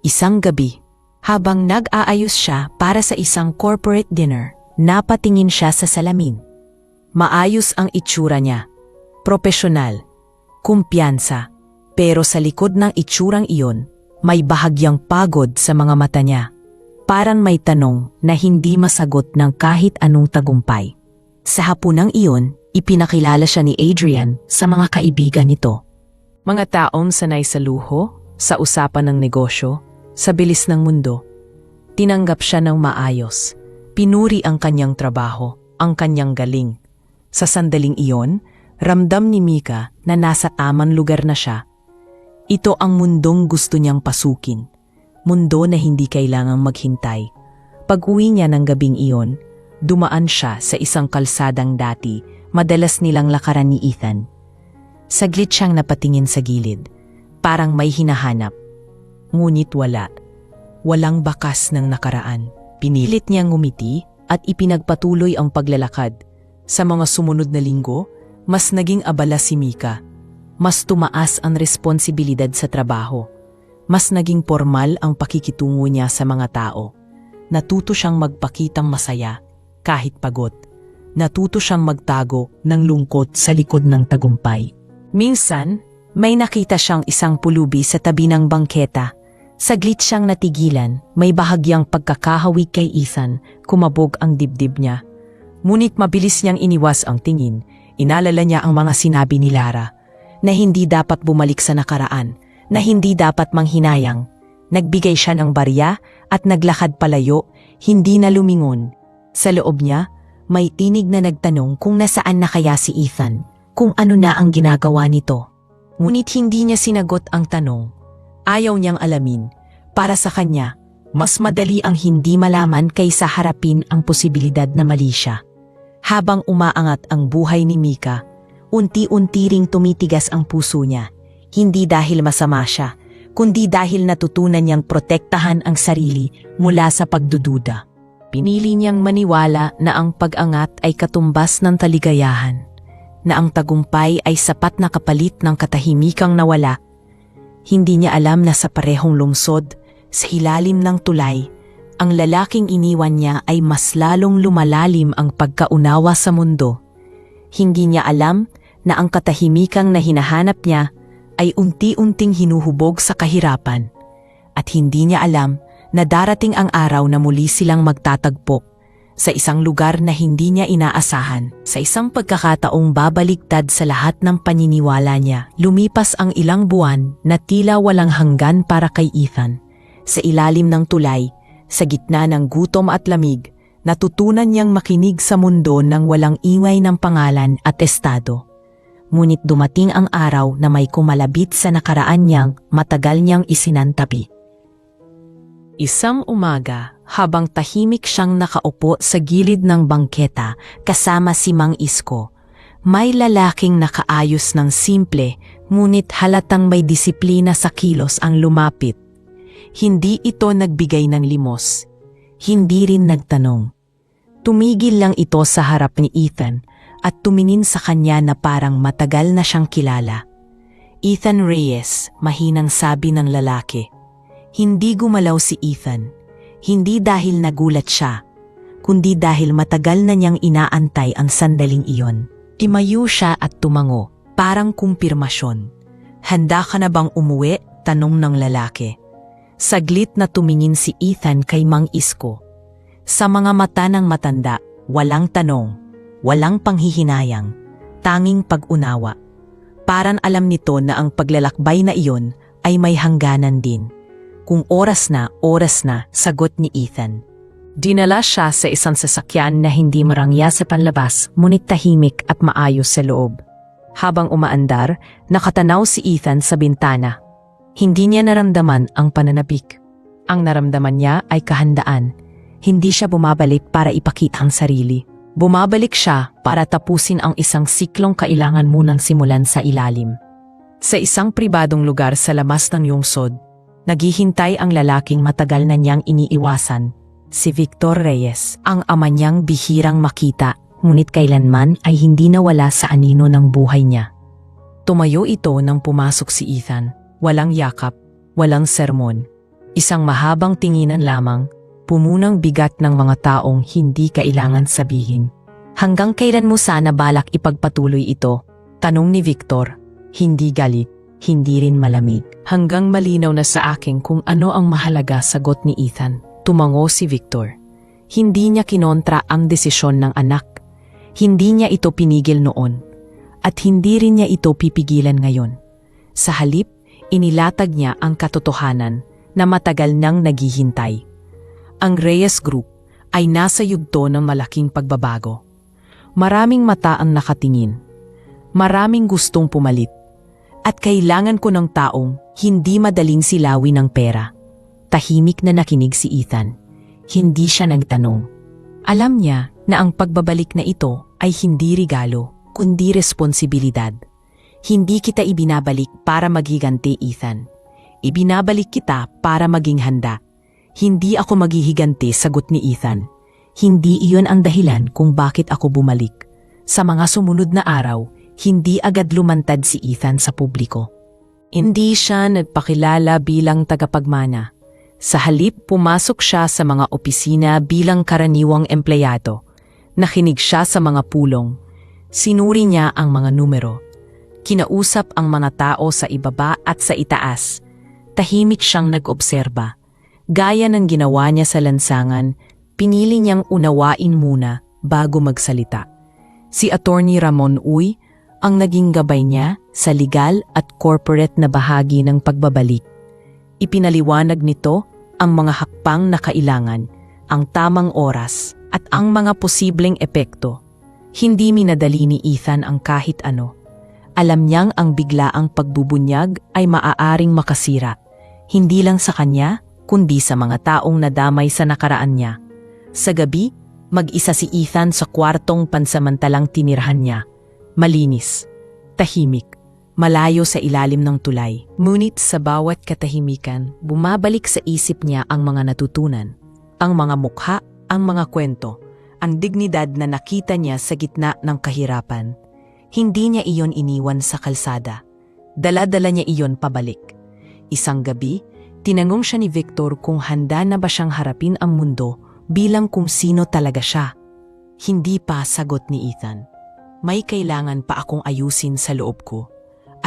Isang gabi, habang nag-aayos siya para sa isang corporate dinner, napatingin siya sa salamin. Maayos ang itsura niya, propesyonal, kumpiyansa. Pero sa likod ng itsurang iyon, may bahagyang pagod sa mga mata niya. Parang may tanong na hindi masagot ng kahit anong tagumpay. Sa hapunang iyon, ipinakilala siya ni Adrian sa mga kaibigan nito. Mga taong sanay sa luho, sa usapan ng negosyo, sa bilis ng mundo. Tinanggap siya ng maayos. Pinuri ang kanyang trabaho, ang kanyang galing. Sa sandaling iyon, ramdam ni Mika na nasa tamang lugar na siya. Ito ang mundong gusto niyang pasukin. Mundo na hindi kailangang maghintay. Pag-uwi niya ng gabing iyon, dumaan siya sa isang kalsadang dati, madalas nilang lakaran ni Ethan. Saglit siyang napatingin sa gilid, parang may hinahanap. Ngunit wala. Walang bakas ng nakaraan. Pinilit niyang ngumiti at ipinagpatuloy ang paglalakad. Sa mga sumunod na linggo, mas naging abala si Mika. Mas tumaas ang responsibilidad sa trabaho. Mas naging formal ang pakikitungo niya sa mga tao. Natuto siyang magpakitang masaya kahit pagod. Natuto siyang magtago ng lungkot sa likod ng tagumpay. Minsan, may nakita siyang isang pulubi sa tabi ng bangketa. Saglit siyang natigilan, may bahagyang pagkakahawig kay Ethan, kumabog ang dibdib niya. Ngunit mabilis niyang iniwas ang tingin, inalala niya ang mga sinabi ni Lara, na hindi dapat bumalik sa nakaraan, na hindi dapat manghinayang. Nagbigay siya ng barya at naglakad palayo, hindi na lumingon. Sa loob niya, may tinig na nagtanong kung nasaan na kaya si Ethan, kung ano na ang ginagawa nito. Ngunit hindi niya sinagot ang tanong. Ayaw niyang alamin. Para sa kanya, mas madali ang hindi malaman kaysa harapin ang posibilidad na mali siya. Habang umaangat ang buhay ni Mika, unti-unti ring tumitigas ang puso niya. Hindi dahil masama siya, kundi dahil natutunan niyang protektahan ang sarili mula sa pagdududa. Pinili niyang maniwala na ang pag-angat ay katumbas ng kaligayahan, na ang tagumpay ay sapat na kapalit ng katahimikang nawala. Hindi niya alam na sa parehong lungsod, sa ilalim ng tulay, ang lalaking iniwan niya ay mas lalong lumalalim ang pagkaunawa sa mundo. Hindi niya alam na ang katahimikang na hinahanap niya ay unti-unting hinuhubog sa kahirapan. At hindi niya alam na darating ang araw na muli silang magtatagpo sa isang lugar na hindi niya inaasahan. Sa isang pagkakataong babaligtad sa lahat ng paniniwala niya, lumipas ang ilang buwan na tila walang hanggan para kay Ethan. Sa ilalim ng tulay, sa gitna ng gutom at lamig, natutunan niyang makinig sa mundo ng walang ingay ng pangalan at estado. Ngunit dumating ang araw na may kumalabit sa nakaraan niyang matagal niyang isinantabi. Isang umaga, habang tahimik siyang nakaupo sa gilid ng bangketa kasama si Mang Isko, may lalaking nakaayos ng simple ngunit halatang may disiplina sa kilos ang lumapit. Hindi ito nagbigay ng limos, hindi rin nagtanong. Tumigil lang ito sa harap ni Ethan at tumingin sa kanya na parang matagal na siyang kilala. Ethan Reyes, mahinang sabi ng lalaki. Hindi gumalaw si Ethan, hindi dahil nagulat siya, kundi dahil matagal na niyang inaantay ang sandaling iyon. Tumayo siya at tumango, parang kumpirmasyon. Handa ka na bang umuwi? Tanong ng lalaki. Saglit na tumingin si Ethan kay Mang Isko. Sa mga mata ng matanda, walang tanong, walang panghihinayang, tanging pag-unawa. Parang alam nito na ang paglalakbay na iyon ay may hangganan din. Kung oras na, sagot ni Ethan. Dinala siya sa isang sasakyan na hindi marangya sa panlabas, ngunit tahimik at maayos sa loob. Habang umaandar, nakatanaw si Ethan sa bintana. Hindi niya naramdaman ang pananabik. Ang naramdaman niya ay kahandaan. Hindi siya bumabalik para ipakita ang sarili. Bumabalik siya para tapusin ang isang siklong kailangan munang simulan sa ilalim. Sa isang pribadong lugar sa labas ng lungsod, naghihintay ang lalaking matagal na niyang iniiwasan, si Victor Reyes, ang ama niyang bihirang makita, ngunit kailanman ay hindi nawala sa anino ng buhay niya. Tumayo ito nang pumasok si Ethan, walang yakap, walang sermon, isang mahabang tinginan lamang, pumunang bigat ng mga taong hindi kailangan sabihin. Hanggang kailan mo sana balak ipagpatuloy ito? Tanong ni Victor. Hindi galit, hindi rin malamig. Hanggang malinaw na sa akin kung ano ang mahalaga, sagot ni Ethan. Tumango si Victor. Hindi niya kinontra ang desisyon ng anak. Hindi niya ito pinigil noon. At hindi rin niya ito pipigilan ngayon. Sa halip, inilatag niya ang katotohanan na matagal nang naghihintay. Ang Reyes Group ay nasa yugto ng malaking pagbabago. Maraming mata ang nakatingin. Maraming gustong pumalit. At kailangan ko ng taong hindi madaling silawin ng pera. Tahimik na nakinig si Ethan. Hindi siya nagtanong. Alam niya na ang pagbabalik na ito ay hindi regalo, kundi responsibilidad. Hindi kita ibinabalik para maghiganti, Ethan. Ibinabalik kita para maging handa. Hindi ako maghihiganti, sagot ni Ethan. Hindi iyon ang dahilan kung bakit ako bumalik. Sa mga sumunod na araw, hindi agad lumantad si Ethan sa publiko. Hindi siya nagpakilala bilang tagapagmana. Sa halip, pumasok siya sa mga opisina bilang karaniwang empleyado. Nakinig siya sa mga pulong. Sinuri niya ang mga numero. Kinausap ang mga tao sa ibaba at sa itaas. Tahimik siyang nag-obserba. Gaya ng ginawa niya sa lansangan, pinili niyang unawain muna bago magsalita. Si Attorney Ramon Uy ang naging gabay niya sa legal at corporate na bahagi ng pagbabalik. Ipinaliwanag nito ang mga hakbang na kailangan, ang tamang oras at ang mga posibleng epekto. Hindi minadali ni Ethan ang kahit ano. Alam niyang ang biglaang pagbubunyag ay maaaring makasira, hindi lang sa kanya, kundi sa mga taong nadamay sa nakaraan niya. Sa gabi, mag-isa si Ethan sa kwartong pansamantalang tinirhan niya. Malinis, tahimik, malayo sa ilalim ng tulay. Ngunit sa bawat katahimikan, bumabalik sa isip niya ang mga natutunan. Ang mga mukha, ang mga kwento, ang dignidad na nakita niya sa gitna ng kahirapan. Hindi niya iyon iniwan sa kalsada. Dala-dala niya iyon pabalik. Isang gabi, tinanong siya ni Victor kung handa na ba siyang harapin ang mundo bilang kung sino talaga siya. Hindi pa, sagot ni Ethan. May kailangan pa akong ayusin sa loob ko.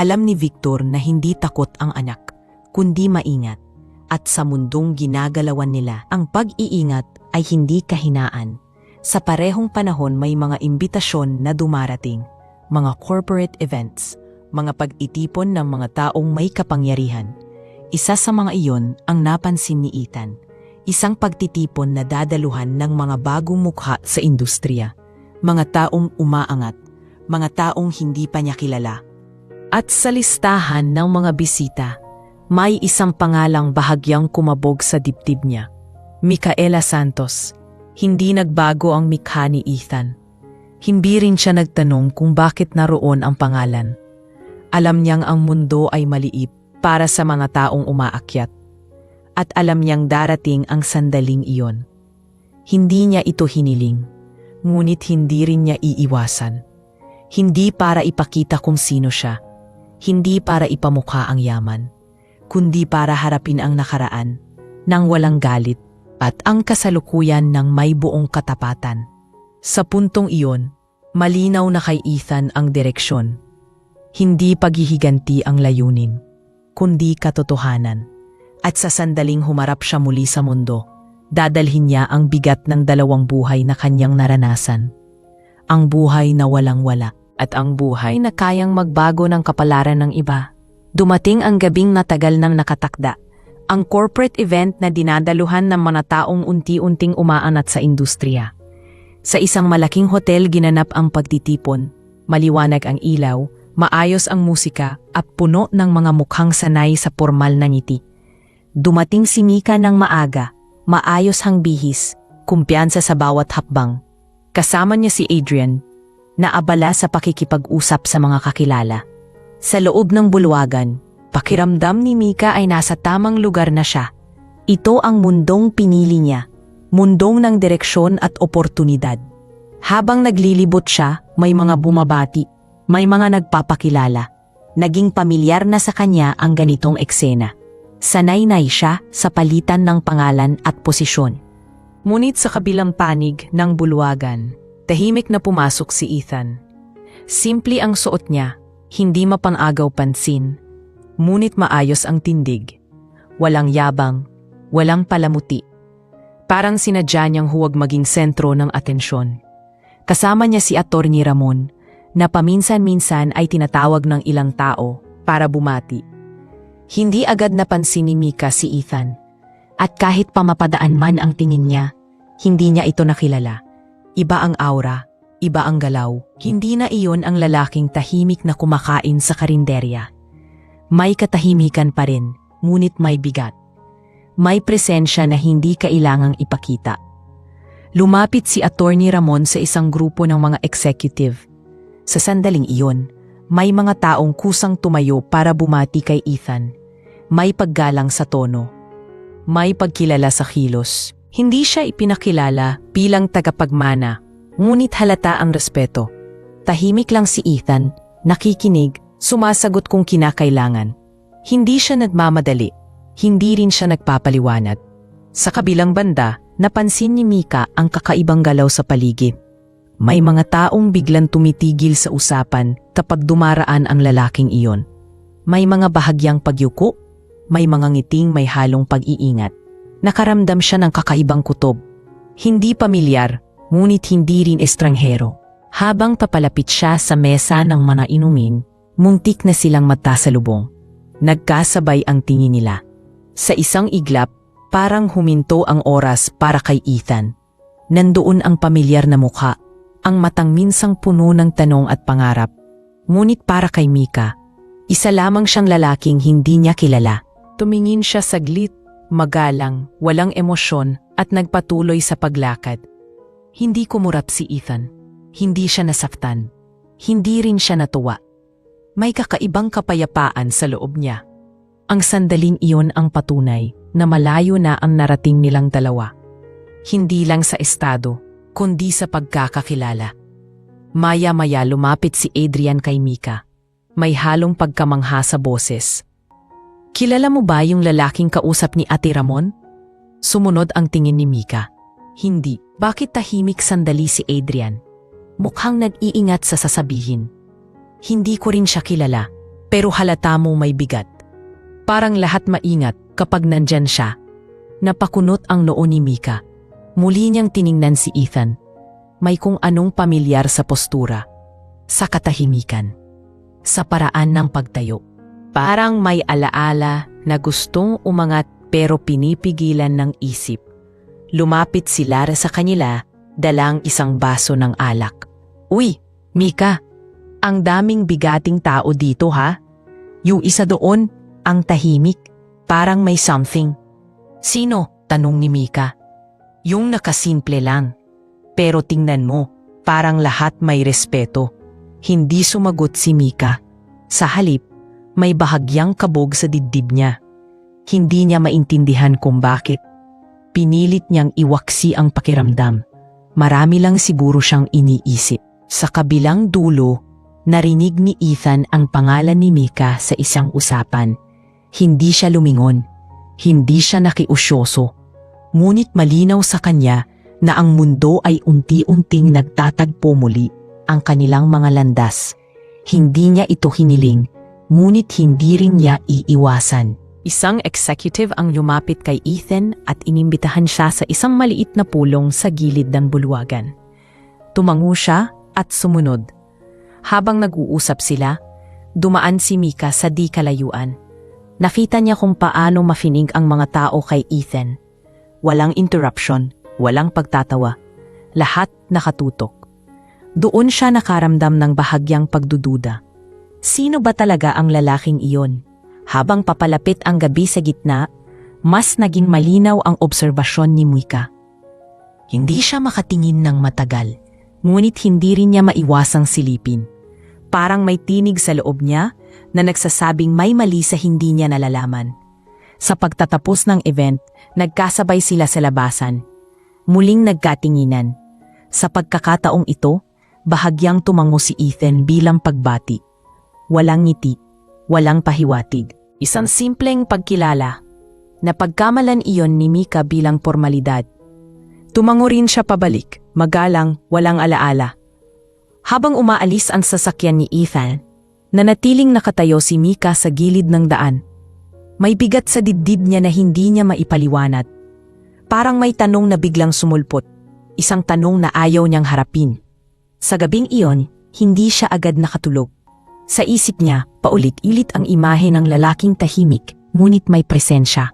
Alam ni Victor na hindi takot ang anak, kundi maingat. At sa mundong ginagalawan nila, ang pag-iingat ay hindi kahinaan. Sa parehong panahon may mga imbitasyon na dumarating, mga corporate events, mga pag-itipon ng mga taong may kapangyarihan. Isa sa mga iyon ang napansin ni Ethan, isang pagtitipon na dadaluhan ng mga bagong mukha sa industriya, mga taong umaangat, mga taong hindi pa niya kilala. At sa listahan ng mga bisita, may isang pangalang bahagyang kumabog sa dibdib niya. Micaela Santos. Hindi nagbago ang mikha ni Ethan. Hindi rin siya nagtanong kung bakit naroon ang pangalan. Alam niyang ang mundo ay maliit para sa mga taong umaakyat. At alam niyang darating ang sandaling iyon. Hindi niya ito hiniling, ngunit hindi rin niya iiwasan. Hindi para ipakita kung sino siya. Hindi para ipamukha ang yaman, kundi para harapin ang nakaraan nang walang galit at ang kasalukuyan ng may buong katapatan. Sa puntong iyon, malinaw na kay Ethan ang direksyon. Hindi paghihiganti ang layunin, kundi katotohanan. At sa sandaling humarap siya muli sa mundo, dadalhin niya ang bigat ng dalawang buhay na kanyang naranasan. Ang buhay na walang-wala. At ang buhay na kayang magbago ng kapalaran ng iba. Dumating ang gabing natagal nang nakatakda. Ang corporate event na dinadaluhan ng mga taong unti-unting umaanat sa industriya. Sa isang malaking hotel ginanap ang pagtitipon. Maliwanag ang ilaw, maayos ang musika at puno ng mga mukhang sanay sa formal na ngiti. Dumating si Mika ng maaga, maayos hang bihis, kumpiyansa sa bawat hakbang. Kasama niya si Adrian, naabala sa pakikipag-usap sa mga kakilala. Sa loob ng bulwagan, pakiramdam ni Mika ay nasa tamang lugar na siya. Ito ang mundong pinili niya, mundong ng direksyon at oportunidad. Habang naglilibot siya, may mga bumabati, may mga nagpapakilala. Naging pamilyar na sa kanya ang ganitong eksena. Sanay-nay siya sa palitan ng pangalan at posisyon. Ngunit sa kabilang panig ng bulwagan, tahimik na pumasok si Ethan. Simple ang suot niya, Hindi mapang-agaw pansin, ngunit maayos ang tindig. Walang yabang, walang palamuti. Parang sinadya niyang huwag maging sentro ng atensyon. Kasama niya si Atty. Ramon, na paminsan-minsan ay tinatawag ng ilang tao para bumati. Hindi agad napansin ni Mika si Ethan. At kahit pamapadaan man ang tingin niya, hindi niya ito nakilala. Iba ang aura, iba ang galaw. Hindi na iyon ang lalaking tahimik na kumakain sa karinderya. May katahimikan pa rin, ngunit may bigat. May presensya na hindi kailangang ipakita. Lumapit si Atty. Ramon sa isang grupo ng mga executive. Sa sandaling iyon, may mga taong kusang tumayo para bumati kay Ethan. May paggalang sa tono. May pagkilala sa kilos. Hindi siya ipinakilala bilang tagapagmana, ngunit halata ang respeto. Tahimik lang si Ethan, nakikinig, sumasagot kung kinakailangan. Hindi siya nagmamadali, hindi rin siya nagpapaliwanag. Sa kabilang banda, napansin ni Mika ang kakaibang galaw sa paligid. May mga taong biglang tumitigil sa usapan kapag dumaraan ang lalaking iyon. May mga bahagyang pagyuko, may mga ngiting may halong pag-iingat. Nakaramdam siya ng kakaibang kutob. Hindi pamilyar, ngunit hindi rin estranghero. Habang papalapit siya sa mesa ng mga inumin, muntik na silang magkasalubong. Nagkasabay ang tingin nila. Sa isang iglap, parang huminto ang oras para kay Ethan. Nandoon ang pamilyar na mukha, ang matang minsang puno ng tanong at pangarap. Ngunit para kay Mika, isa lamang siyang lalaking hindi niya kilala. Tumingin siya saglit, magalang, walang emosyon at nagpatuloy sa paglakad. Hindi kumurap si Ethan. Hindi siya nasaktan. Hindi rin siya natuwa. May kakaibang kapayapaan sa loob niya. Ang sandaling iyon ang patunay na malayo na ang narating nilang dalawa. Hindi lang sa estado, kundi sa pagkakakilala. Maya-maya lumapit si Adrian kay Mika. May halong pagkamangha sa boses. Kilala mo ba yung lalaking kausap ni Ate Ramon? Sumunod ang tingin ni Mika. Hindi. Bakit tahimik sandali si Adrian? Mukhang nag-iingat sa sasabihin. Hindi ko rin siya kilala, pero halata mo may bigat. Parang lahat maingat kapag nandyan siya. Napakunot ang noo ni Mika. Muli niyang tiningnan si Ethan. May kung anong pamilyar sa postura, sa katahimikan, sa paraan ng pagtayo. Parang may alaala na gustong umangat pero pinipigilan ng isip. Lumapit si Lara sa kanila, dalang isang baso ng alak. Uy, Mika, ang daming bigating tao dito ha? Yung isa doon, ang tahimik, parang may something. Sino? Tanong ni Mika. Yung nakasimple lang. Pero tingnan mo, parang lahat may respeto. Hindi sumagot si Mika. Sa halip, may bahagyang kabog sa dibdib niya. Hindi niya maintindihan kung bakit. Pinilit niyang iwaksi ang pakiramdam. Marami lang siguro siyang iniisip. Sa kabilang dulo, narinig ni Ethan ang pangalan ni Mika sa isang usapan. Hindi siya lumingon. Hindi siya nakiusyoso. Ngunit malinaw sa kanya na ang mundo ay unti-unting nagtatagpo muli ang kanilang mga landas. Hindi niya ito hiniling, ngunit hindi rin niya iiwasan. Isang executive ang lumapit kay Ethan at inimbitahan siya sa isang maliit na pulong sa gilid ng bulwagan. Tumango siya at sumunod. Habang nag-uusap sila, dumaan si Mika sa di kalayuan. Nakita niya kung paano mafinig ang mga tao kay Ethan. Walang interruption, walang pagtatawa. Lahat nakatutok. Doon siya nakaramdam ng bahagyang pagdududa. Sino ba talaga ang lalaking iyon? Habang papalapit ang gabi sa gitna, mas naging malinaw ang obserbasyon ni Mika. Hindi siya makatingin ng matagal, ngunit hindi rin niya maiwasang silipin. Parang may tinig sa loob niya na nagsasabing may mali sa hindi niya nalalaman. Sa pagtatapos ng event, nagkasabay sila sa labasan. Muling nagkatinginan. Sa pagkakataong ito, bahagyang tumango si Ethan bilang pagbati. Walang ngiti, walang pahiwatig. Isang simpleng pagkilala. Napagkamalan iyon ni Mika bilang formalidad. Tumango rin siya pabalik, magalang, walang alaala. Habang umaalis ang sasakyan ni Ethan, Nanatiling nakatayo si Mika sa gilid ng daan. May bigat sa dibdib niya na hindi niya maipaliwanag. Parang may tanong na biglang sumulpot. Isang tanong na ayaw niyang harapin. Sa gabing iyon, hindi siya agad nakatulog. Sa isip niya, paulit-ulit ang imahe ng lalaking tahimik, ngunit may presensya.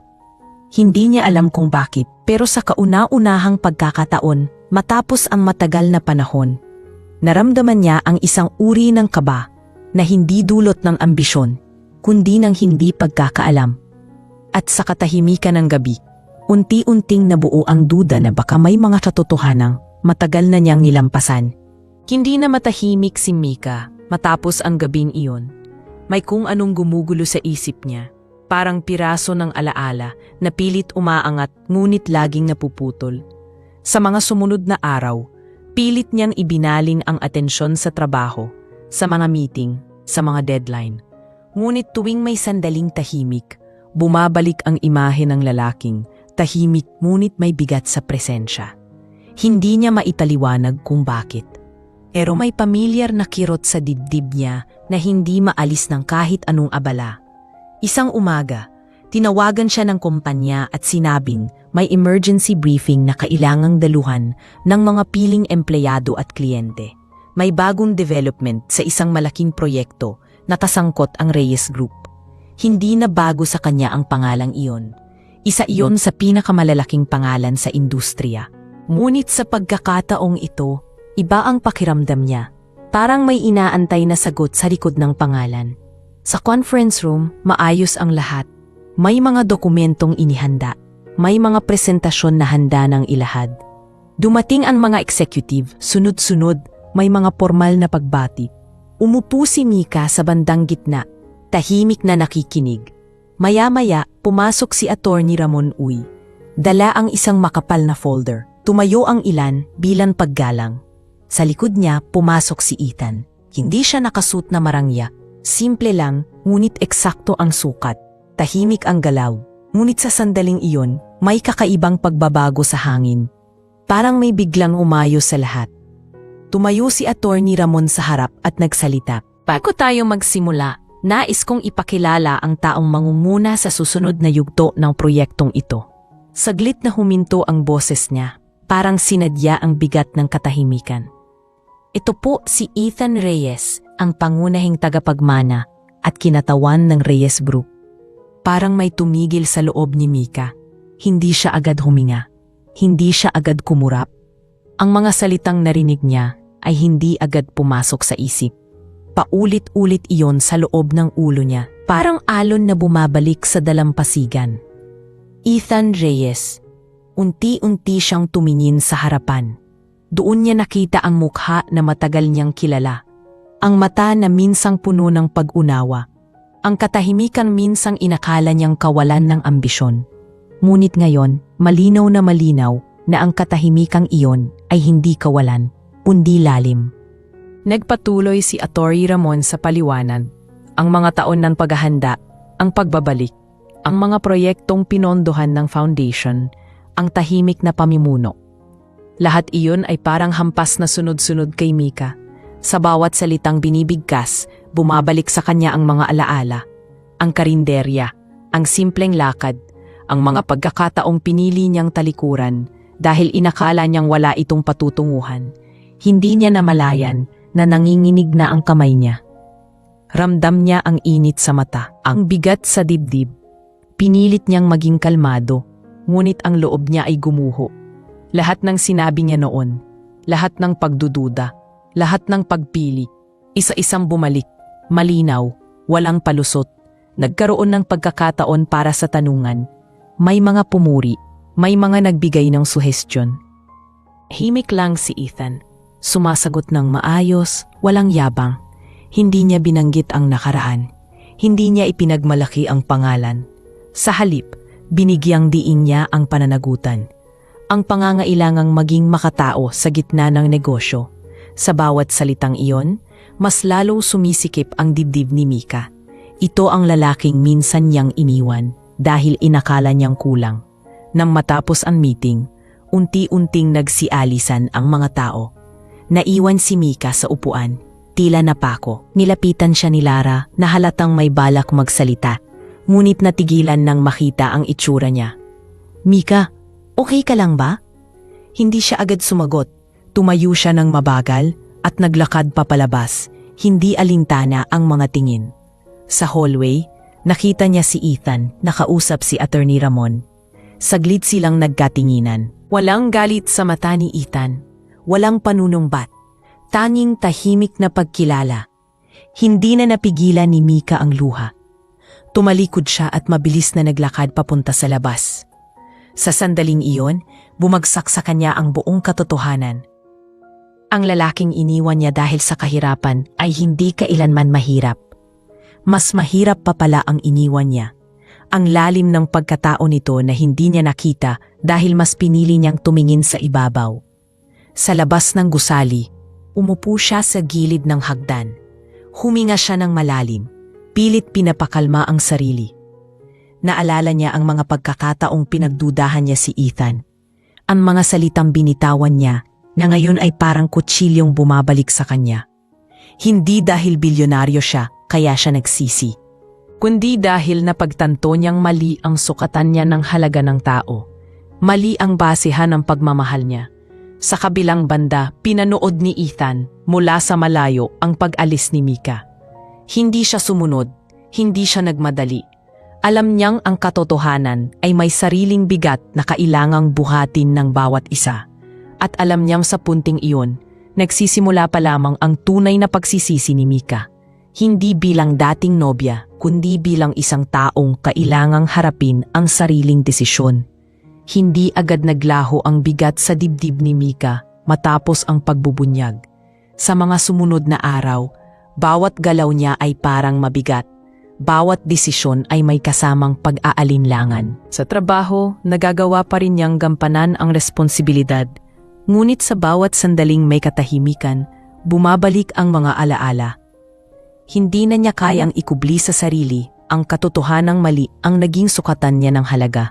Hindi niya alam kung bakit, pero sa kauna-unahang pagkakataon, matapos ang matagal na panahon, naramdaman niya ang isang uri ng kaba na hindi dulot ng ambisyon, kundi ng hindi pagkakaalam. At sa katahimikan ng gabi, unti-unting nabuo ang duda na baka may mga katotohanang matagal na niyang nilampasan. Hindi na matahimik si Mika matapos ang gabing iyon. May kung anong gumugulo sa isip niya. Parang piraso ng alaala na pilit umaangat ngunit laging napuputol. Sa mga sumunod na araw, pilit niyang ibinaling ang atensyon sa trabaho, sa mga meeting, sa mga deadline. Ngunit tuwing may sandaling tahimik, bumabalik ang imahe ng lalaking, tahimik ngunit may bigat sa presensya. Hindi niya maitaliwanag kung bakit. Pero may pamilyar na kirot sa dibdib niya na hindi maalis ng kahit anong abala. Isang umaga, tinawagan siya ng kumpanya at sinabing may emergency briefing na kailangang daluhan ng mga piling empleyado at kliyente. May bagong development sa isang malaking proyekto na kasangkot ang Reyes Group. Hindi na bago sa kanya ang pangalang iyon. Isa iyon sa pinakamalalaking pangalan sa industriya. Ngunit sa pagkakataong ito, iba ang pakiramdam niya. Parang may inaantay na sagot sa likod ng pangalan. Sa conference room, maayos ang lahat. May mga dokumentong inihanda. May mga presentasyon na handa ng ilahad. Dumating ang mga executive, sunod-sunod, may mga formal na pagbati. Umupo si Mika sa bandang gitna, tahimik na nakikinig. Maya-maya, pumasok si Attorney Ramon Uy. Dala ang isang makapal na folder. Tumayo ang ilan bilang paggalang. Sa likod niya, pumasok si Ethan. Hindi siya nakasuot na marangya. Simple lang, ngunit eksakto ang sukat. Tahimik ang galaw. Ngunit sa sandaling iyon, may kakaibang pagbabago sa hangin. Parang may biglang umayos sa lahat. Tumayo si Attorney Ramon sa harap at nagsalita. Bago tayo magsimula, nais kong ipakilala ang taong mangunguna sa susunod na yugto ng proyektong ito. Saglit na huminto ang boses niya. Parang sinadya ang bigat ng katahimikan. Ito po si Ethan Reyes, ang pangunahing tagapagmana at kinatawan ng Reyes Group. Parang may tumigil sa loob ni Mika. Hindi siya agad huminga. Hindi siya agad kumurap. Ang mga salitang narinig niya ay hindi agad pumasok sa isip. Paulit-ulit iyon sa loob ng ulo niya, parang alon na bumabalik sa dalampasigan. Ethan Reyes. Unti-unti siyang tumingin sa harapan. Doon niya nakita ang mukha na matagal niyang kilala. Ang mata na minsang puno ng pag-unawa. Ang katahimikan minsang inakala niyang kawalan ng ambisyon. Ngunit ngayon, malinaw na ang katahimikang iyon ay hindi kawalan, kundi lalim. Nagpatuloy si Attorney Ramon sa paliwanag. Ang mga taon ng paghahanda, ang pagbabalik, ang mga proyektong pinondohan ng foundation, ang tahimik na pamimuno. Lahat iyon ay parang hampas na sunod-sunod kay Mika. Sa bawat salitang binibigkas, bumabalik sa kanya ang mga alaala, ang karinderya, ang simpleng lakad, ang mga pagkakataong pinili niyang talikuran dahil inakala niyang wala itong patutunguhan. Hindi niya namalayan na nanginginig na ang kamay niya. Ramdam niya ang init sa mata, ang bigat sa dibdib. Pinilit niyang maging kalmado, ngunit ang loob niya ay gumuho. Lahat ng sinabi niya noon, lahat ng pagdududa, lahat ng pagpili, isa-isang bumalik, malinaw, walang palusot. Nagkaroon ng pagkakataon para sa tanungan. May mga pumuri, may mga nagbigay ng suhestyon. Himik lang si Ethan. Sumasagot ng maayos, walang yabang. Hindi niya binanggit ang nakaraan. Hindi niya ipinagmalaki ang pangalan. Sa halip, binigyang diin niya ang pananagutan. Ang pangangailangang maging makatao sa gitna ng negosyo. Sa bawat salitang iyon, mas lalo sumisikip ang dibdib ni Mika. Ito ang lalaking minsan niyang iniwan dahil inakala niyang kulang. Nang matapos ang meeting, unti-unting nagsialisan ang mga tao. Naiwan si Mika sa upuan, tila napako. Nilapitan siya ni Lara na halatang may balak magsalita, ngunit natigilan nang makita ang itsura niya. "Mika, okay ka lang ba?" Hindi siya agad sumagot. Tumayo siya ng mabagal at naglakad papalabas, hindi alintana ang mga tingin. Sa hallway, nakita niya si Ethan, nakausap si Attorney Ramon. Saglit silang nagkatinginan. Walang galit sa mata ni Ethan, walang panunumbat, tanging tahimik na pagkilala. Hindi na napigilan ni Mika ang luha. Tumalikod siya at mabilis na naglakad papunta sa labas. Sa sandaling iyon, bumagsak sa kanya ang buong katotohanan. Ang lalaking iniwan niya dahil sa kahirapan ay hindi kailanman mahirap. Mas mahirap pa pala ang iniwan niya. Ang lalim ng pagkatao nito na hindi niya nakita dahil mas pinili niyang tumingin sa ibabaw. Sa labas ng gusali, umupo siya sa gilid ng hagdan. Huminga siya ng malalim, pilit pinapakalma ang sarili. Naalala niya ang mga pagkakataong pinagdudahan niya si Ethan. Ang mga salitang binitawan niya na ngayon ay parang kutsilyong bumabalik sa kanya. Hindi dahil bilyonaryo siya kaya siya nagsisi, kundi dahil napagtanto niyang mali ang sukatan niya ng halaga ng tao. Mali ang basehan ng pagmamahal niya. Sa kabilang banda, pinanood ni Ethan mula sa malayo ang pag-alis ni Mika. Hindi siya sumunod, hindi siya nagmadali. Alam niyang ang katotohanan ay may sariling bigat na kailangang buhatin ng bawat isa. At alam niyang sa punting iyon, nagsisimula pa lamang ang tunay na pagsisisi ni Mika. Hindi bilang dating nobya, kundi bilang isang taong kailangang harapin ang sariling desisyon. Hindi agad naglaho ang bigat sa dibdib ni Mika matapos ang pagbubunyag. Sa mga sumunod na araw, bawat galaw niya ay parang mabigat. Bawat desisyon ay may kasamang pag-aalinlangan. Sa trabaho, nagagawa pa rin niyang gampanan ang responsibilidad. Ngunit sa bawat sandaling may katahimikan, bumabalik ang mga alaala. Hindi na niya kayang ikubli sa sarili ang katotohanang mali ang naging sukatan niya ng halaga.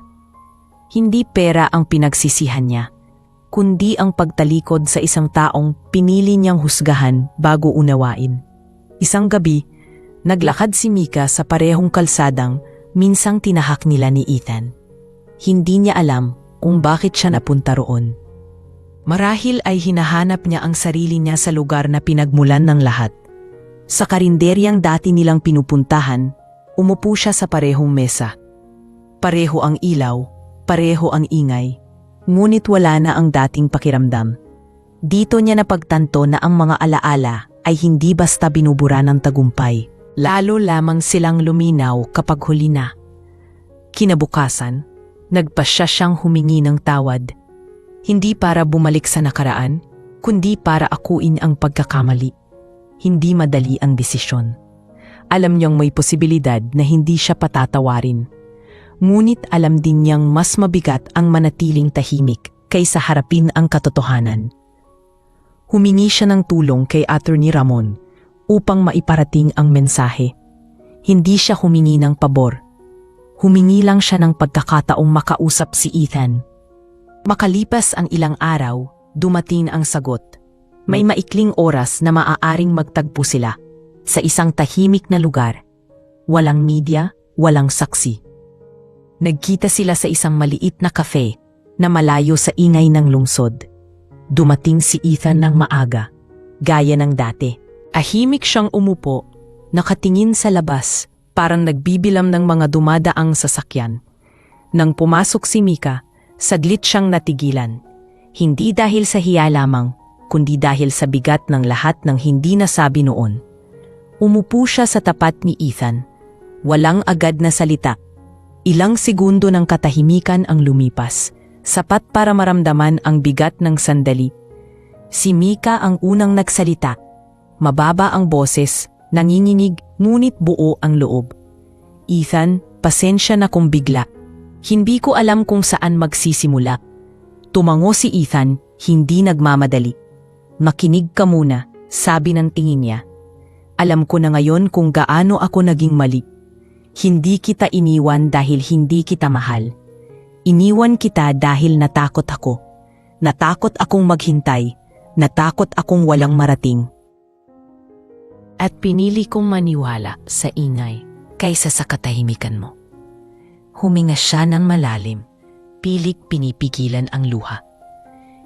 Hindi pera ang pinagsisihan niya, kundi ang pagtalikod sa isang taong pinili niyang husgahan bago unawain. Isang gabi, naglakad si Mika sa parehong kalsadang minsang tinahak nila ni Ethan. Hindi niya alam kung bakit siya napunta roon. Marahil ay hinahanap niya ang sarili niya sa lugar na pinagmulan ng lahat. Sa karinderyang dati nilang pinupuntahan, umupo siya sa parehong mesa. Pareho ang ilaw, pareho ang ingay, ngunit wala na ang dating pakiramdam. Dito niya napagtanto na ang mga alaala ay hindi basta binubura ng tagumpay. Lalo lamang silang luminaw kapag huli na. Kinabukasan, nagpasya siyang humingi ng tawad. Hindi para bumalik sa nakaraan, kundi para akuin ang pagkakamali. Hindi madali ang desisyon. Alam niyang may posibilidad na hindi siya patatawarin. Ngunit alam din niyang mas mabigat ang manatiling tahimik kaysa harapin ang katotohanan. Humingi siya ng tulong kay Attorney Ramon upang maiparating ang mensahe. Hindi siya humingi ng pabor. Humingi lang siya ng pagkakataong makausap si Ethan. Makalipas ang ilang araw, dumating ang sagot. May maikling oras na maaaring magtagpo sila sa isang tahimik na lugar. Walang media, walang saksi. Nagkita sila sa isang maliit na cafe na malayo sa ingay ng lungsod. Dumating si Ethan ng maaga, gaya ng dati. Ahimik siyang umupo, nakatingin sa labas, parang nagbibilam ng mga dumadaang sasakyan. Nang pumasok si Mika, saglit siyang natigilan. Hindi dahil sa hiya lamang, kundi dahil sa bigat ng lahat ng hindi nasabi noon. Umupo siya sa tapat ni Ethan. Walang agad na salita. Ilang segundo ng katahimikan ang lumipas, sapat para maramdaman ang bigat ng sandali. Si Mika ang unang nagsalita. Mababa ang boses, nanginginig, ngunit buo ang loob. Ethan, pasensya na kung bigla. Hindi ko alam kung saan magsisimula. Tumango si Ethan, hindi nagmamadali. Makinig ka muna, sabi ng tingin niya. Alam ko na ngayon kung gaano ako naging mali. Hindi kita iniwan dahil hindi kita mahal. Iniwan kita dahil natakot ako. Natakot akong maghintay. Natakot akong walang marating. At pinili kong maniwala sa ingay kaysa sa katahimikan mo. Huminga siya ng malalim, pilit pinipigilan ang luha.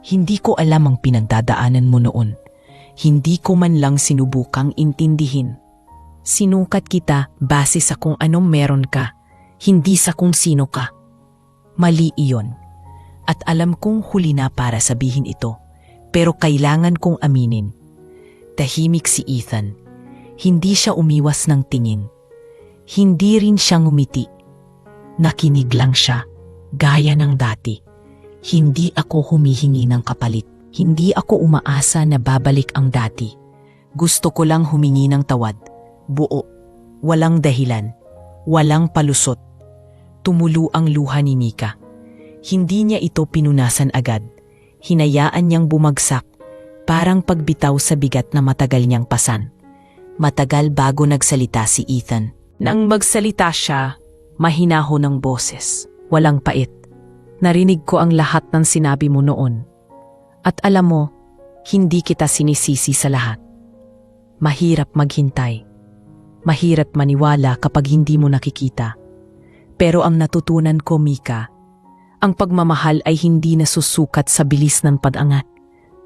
Hindi ko alam ang pinagdadaanan mo noon. Hindi ko man lang sinubukang intindihin. Sinukat kita base sa kung anong meron ka, hindi sa kung sino ka. Mali iyon. At alam kong huli na para sabihin ito, pero kailangan kong aminin. Tahimik si Ethan. Hindi siya umiwas ng tingin. Hindi rin siya ngumiti. Nakinig lang siya, gaya ng dati. Hindi ako humihingi ng kapalit. Hindi ako umaasa na babalik ang dati. Gusto ko lang humingi ng tawad. Buo. Walang dahilan. Walang palusot. Tumulo ang luha ni Mika. Hindi niya ito pinunasan agad. Hinayaan niyang bumagsak, parang pagbitaw sa bigat na matagal niyang pasan. Matagal bago nagsalita si Ethan. Nang magsalita siya, mahinaho ng boses. Walang pait. Narinig ko ang lahat ng sinabi mo noon. At alam mo, hindi kita sinisisi sa lahat. Mahirap maghintay. Mahirap maniwala kapag hindi mo nakikita. Pero ang natutunan ko, Mika, ang pagmamahal ay hindi nasusukat sa bilis ng pag-angat,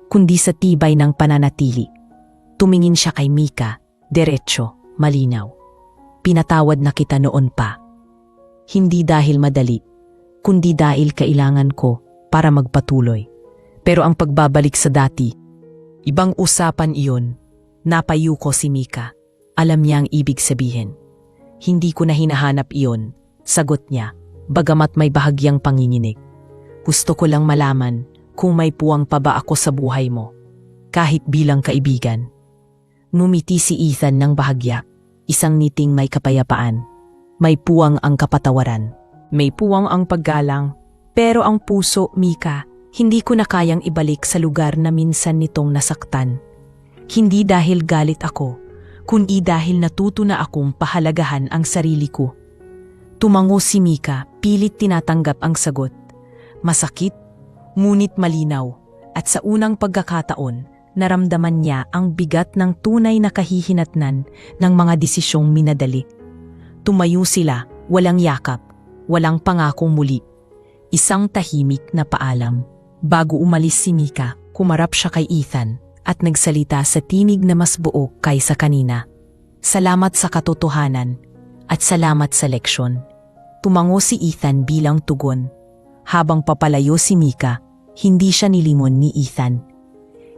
kundi sa tibay ng pananatili. Tumingin siya kay Mika, diretso, malinaw. Pinatawad na kita noon pa. Hindi dahil madali, kundi dahil kailangan ko para magpatuloy. Pero ang pagbabalik sa dati, ibang usapan iyon. Napayo ko si Mika. Alam niya ang ibig sabihin. Hindi ko na hinahanap iyon, sagot niya, bagamat may bahagyang panginginig. Gusto ko lang malaman kung may puwang pa ba ako sa buhay mo, kahit bilang kaibigan. Numiti si Ethan ng bahagya, isang ngiting may kapayapaan. May puwang ang kapatawaran, may puwang ang paggalang, pero ang puso, Mika, hindi ko na kayang ibalik sa lugar na minsan nitong nasaktan. Hindi dahil galit ako, kundi dahil natuto na akong pahalagahan ang sarili ko. Tumango si Mika, pilit tinatanggap ang sagot. Masakit, ngunit malinaw, at sa unang pagkakataon, naramdaman niya ang bigat ng tunay na kahihinatnan ng mga desisyong minadali. Tumayo sila, walang yakap, walang pangakong muli. Isang tahimik na paalam. Bago umalis si Mika, kumarap siya kay Ethan at nagsalita sa tinig na mas buo kaysa kanina. Salamat sa katotohanan at salamat sa leksyon. Tumango si Ethan bilang tugon. Habang papalayo si Mika, hindi siya nilingon ni Ethan.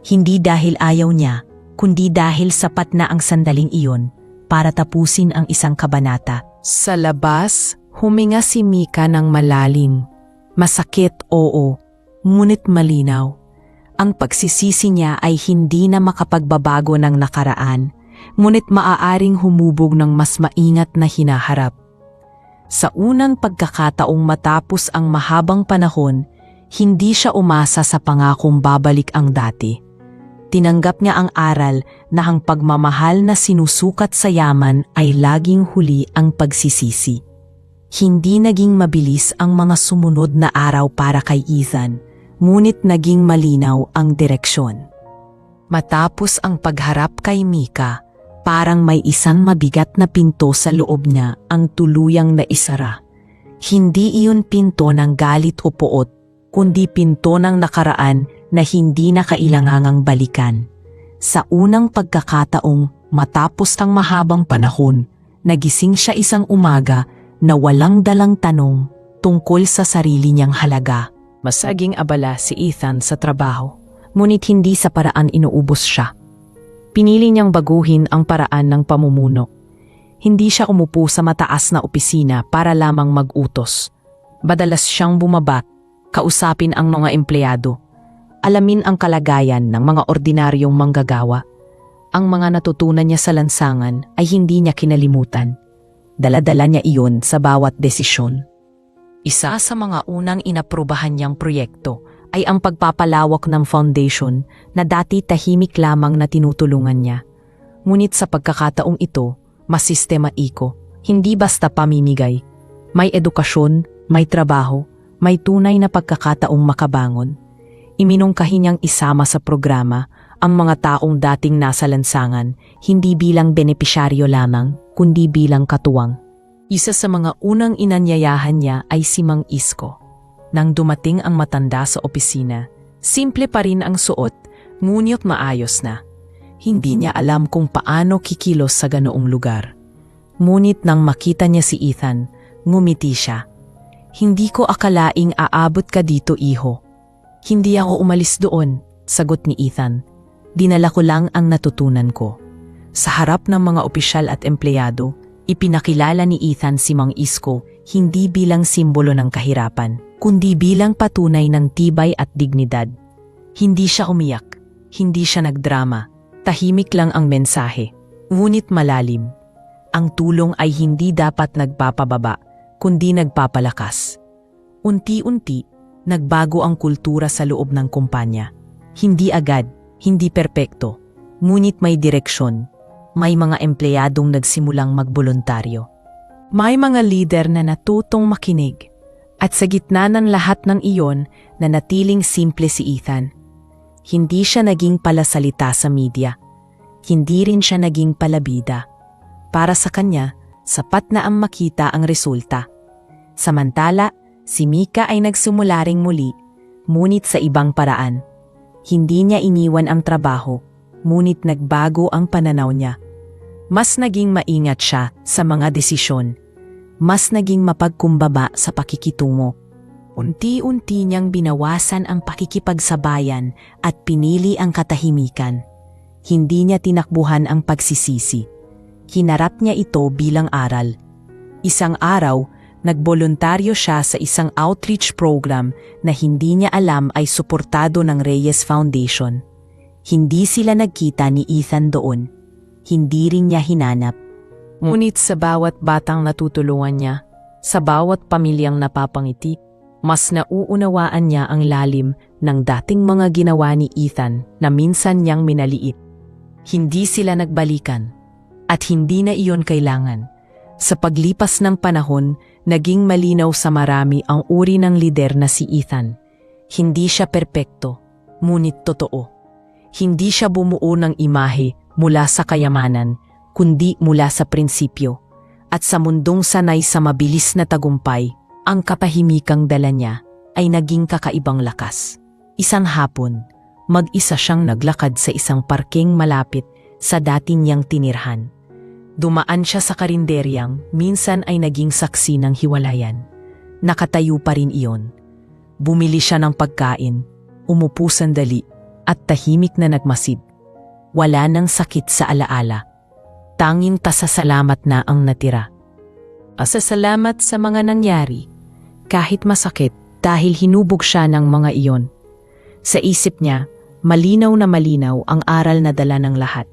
Hindi dahil ayaw niya, kundi dahil sapat na ang sandaling iyon para tapusin ang isang kabanata. Sa labas, huminga si Mika ng malalim. Masakit, oo, ngunit malinaw. Ang pagsisisi niya ay hindi na makapagbabago ng nakaraan, ngunit maaaring humubog ng mas maingat na hinaharap. Sa unang pagkakataong matapos ang mahabang panahon, hindi siya umasa sa pangakong babalik ang dati. Tinanggap niya ang aral na ang pagmamahal na sinusukat sa yaman ay laging huli ang pagsisisi. Hindi naging mabilis ang mga sumunod na araw para kay Ethan, ngunit naging malinaw ang direksyon. Matapos ang pagharap kay Mika, parang may isang mabigat na pinto sa loob niya ang tuluyang naisara. Hindi iyon pinto ng galit o poot, kundi pinto ng nakaraan na hindi na kailangang balikan. Sa unang pagkakataong matapos ang mahabang panahon, nagising siya isang umaga na walang dalang tanong tungkol sa sarili niyang halaga. Masaging abala si Ethan sa trabaho, ngunit hindi sa paraan inuubos siya. Pinili niyang baguhin ang paraan ng pamumuno. Hindi siya umupo sa mataas na opisina para lamang mag-utos. Madalas siyang bumaba, kausapin ang mga empleyado, alamin ang kalagayan ng mga ordinaryong manggagawa. Ang mga natutunan niya sa lansangan ay hindi niya kinalimutan. Dala-dala niya iyon sa bawat desisyon. Isa sa mga unang inaprubahan niyang proyekto ay ang pagpapalawak ng foundation na dati tahimik lamang na tinutulungan niya. Ngunit sa pagkakataong ito, mas sistemaiko, hindi basta pamimigay. May edukasyon, may trabaho, may tunay na pagkakataong makabangon. Iminungkahi niyang isama sa programa ang mga taong dating nasa lansangan, hindi bilang benepisyaryo lamang, kundi bilang katuwang. Isa sa mga unang inanyayahan niya ay si Mang Isko. Nang dumating ang matanda sa opisina, simple pa rin ang suot, ngunit maayos na. Hindi niya alam kung paano kikilos sa ganoong lugar. Ngunit nang makita niya si Ethan, ngumiti siya. "Hindi ko akalaing aabot ka dito, iho." "Hindi ako umalis doon," sagot ni Ethan. "Dinala ko lang ang natutunan ko." Sa harap ng mga opisyal at empleyado, ipinakilala ni Ethan si Mang Isko hindi bilang simbolo ng kahirapan, kundi bilang patunay ng tibay at dignidad. Hindi siya umiyak, hindi siya nagdrama, tahimik lang ang mensahe, ngunit malalim. Ang tulong ay hindi dapat nagpapababa, kundi nagpapalakas. Unti-unti, nagbago ang kultura sa loob ng kumpanya. Hindi agad, hindi perpekto, ngunit may direksyon. May mga empleyadong nagsimulang magboluntaryo. May mga leader na natutong makinig. At sa gitna ng lahat ng iyon, nanatiling simple si Ethan. Hindi siya naging palasalita sa media. Hindi rin siya naging palabida. Para sa kanya, sapat na ang makita ang resulta. Samantala, si Mika ay nagsimula ring muli, ngunit sa ibang paraan. Hindi niya iniwan ang trabaho, ngunit nagbago ang pananaw niya. Mas naging maingat siya sa mga desisyon. Mas naging mapagkumbaba sa pakikitungo. Unti-unti niyang binawasan ang pakikipagsabayan at pinili ang katahimikan. Hindi niya tinakbuhan ang pagsisisi. Hinarap niya ito bilang aral. Isang araw, nagboluntaryo siya sa isang outreach program na hindi niya alam ay suportado ng Reyes Foundation. Hindi sila nagkita ni Ethan doon. Hindi rin niya hinanap. Ngunit sa bawat batang natutulungan niya, sa bawat pamilyang napapangiti, mas nauunawaan niya ang lalim ng dating mga ginawa ni Ethan na minsan niyang minaliit. Hindi sila nagbalikan, at hindi na iyon kailangan. Sa paglipas ng panahon, naging malinaw sa marami ang uri ng lider na si Ethan. Hindi siya perpekto, ngunit totoo. Hindi siya bumuo ng imahe mula sa kayamanan, kundi mula sa prinsipyo. At sa mundong sanay sa mabilis na tagumpay, ang kapahimikang dala niya ay naging kakaibang lakas. Isang hapon, mag-isa siyang naglakad sa isang parking malapit sa dati niyang tinirhan. Dumaan siya sa karinderyang minsan ay naging saksi ng hiwalayan. Nakatayo pa rin iyon. Bumili siya ng pagkain, umupo sandali, at tahimik na nagmasid. Wala nang sakit sa alaala. Tanging pasasalamat na ang natira. Pasasalamat sa mga nangyari, kahit masakit dahil hinubog siya ng mga iyon. Sa isip niya, malinaw na malinaw ang aral na dala ng lahat.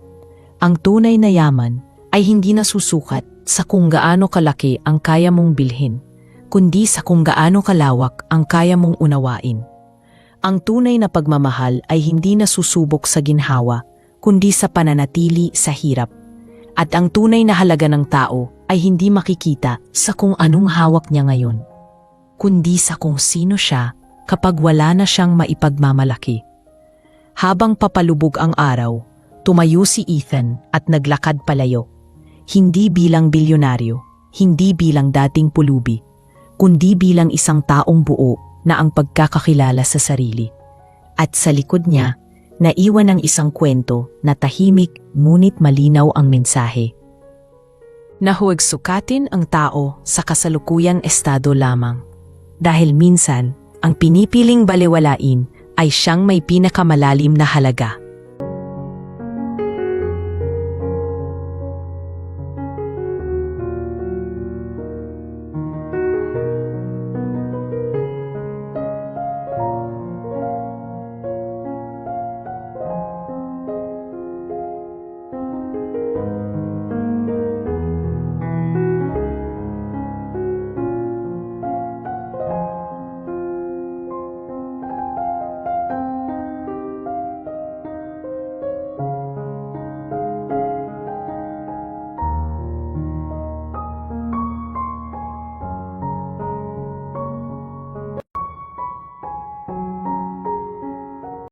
Ang tunay na yaman ay hindi nasusukat sa kung gaano kalaki ang kaya mong bilhin, kundi sa kung gaano kalawak ang kaya mong unawain. Ang tunay na pagmamahal ay hindi nasusubok sa ginhawa, kundi sa pananatili sa hirap. At ang tunay na halaga ng tao ay hindi makikita sa kung anong hawak niya ngayon, kundi sa kung sino siya kapag wala na siyang maipagmamalaki. Habang papalubog ang araw, tumayo si Ethan at naglakad palayo. Hindi bilang bilyonaryo, hindi bilang dating pulubi, kundi bilang isang taong buo na ang pagkakakilala sa sarili. At sa likod niya, naiwan ang isang kwento na tahimik ngunit malinaw ang mensahe. Na huwag sukatin ang tao sa kasalukuyang estado lamang. Dahil minsan, ang pinipiling balewalain ay siyang may pinakamalalim na halaga.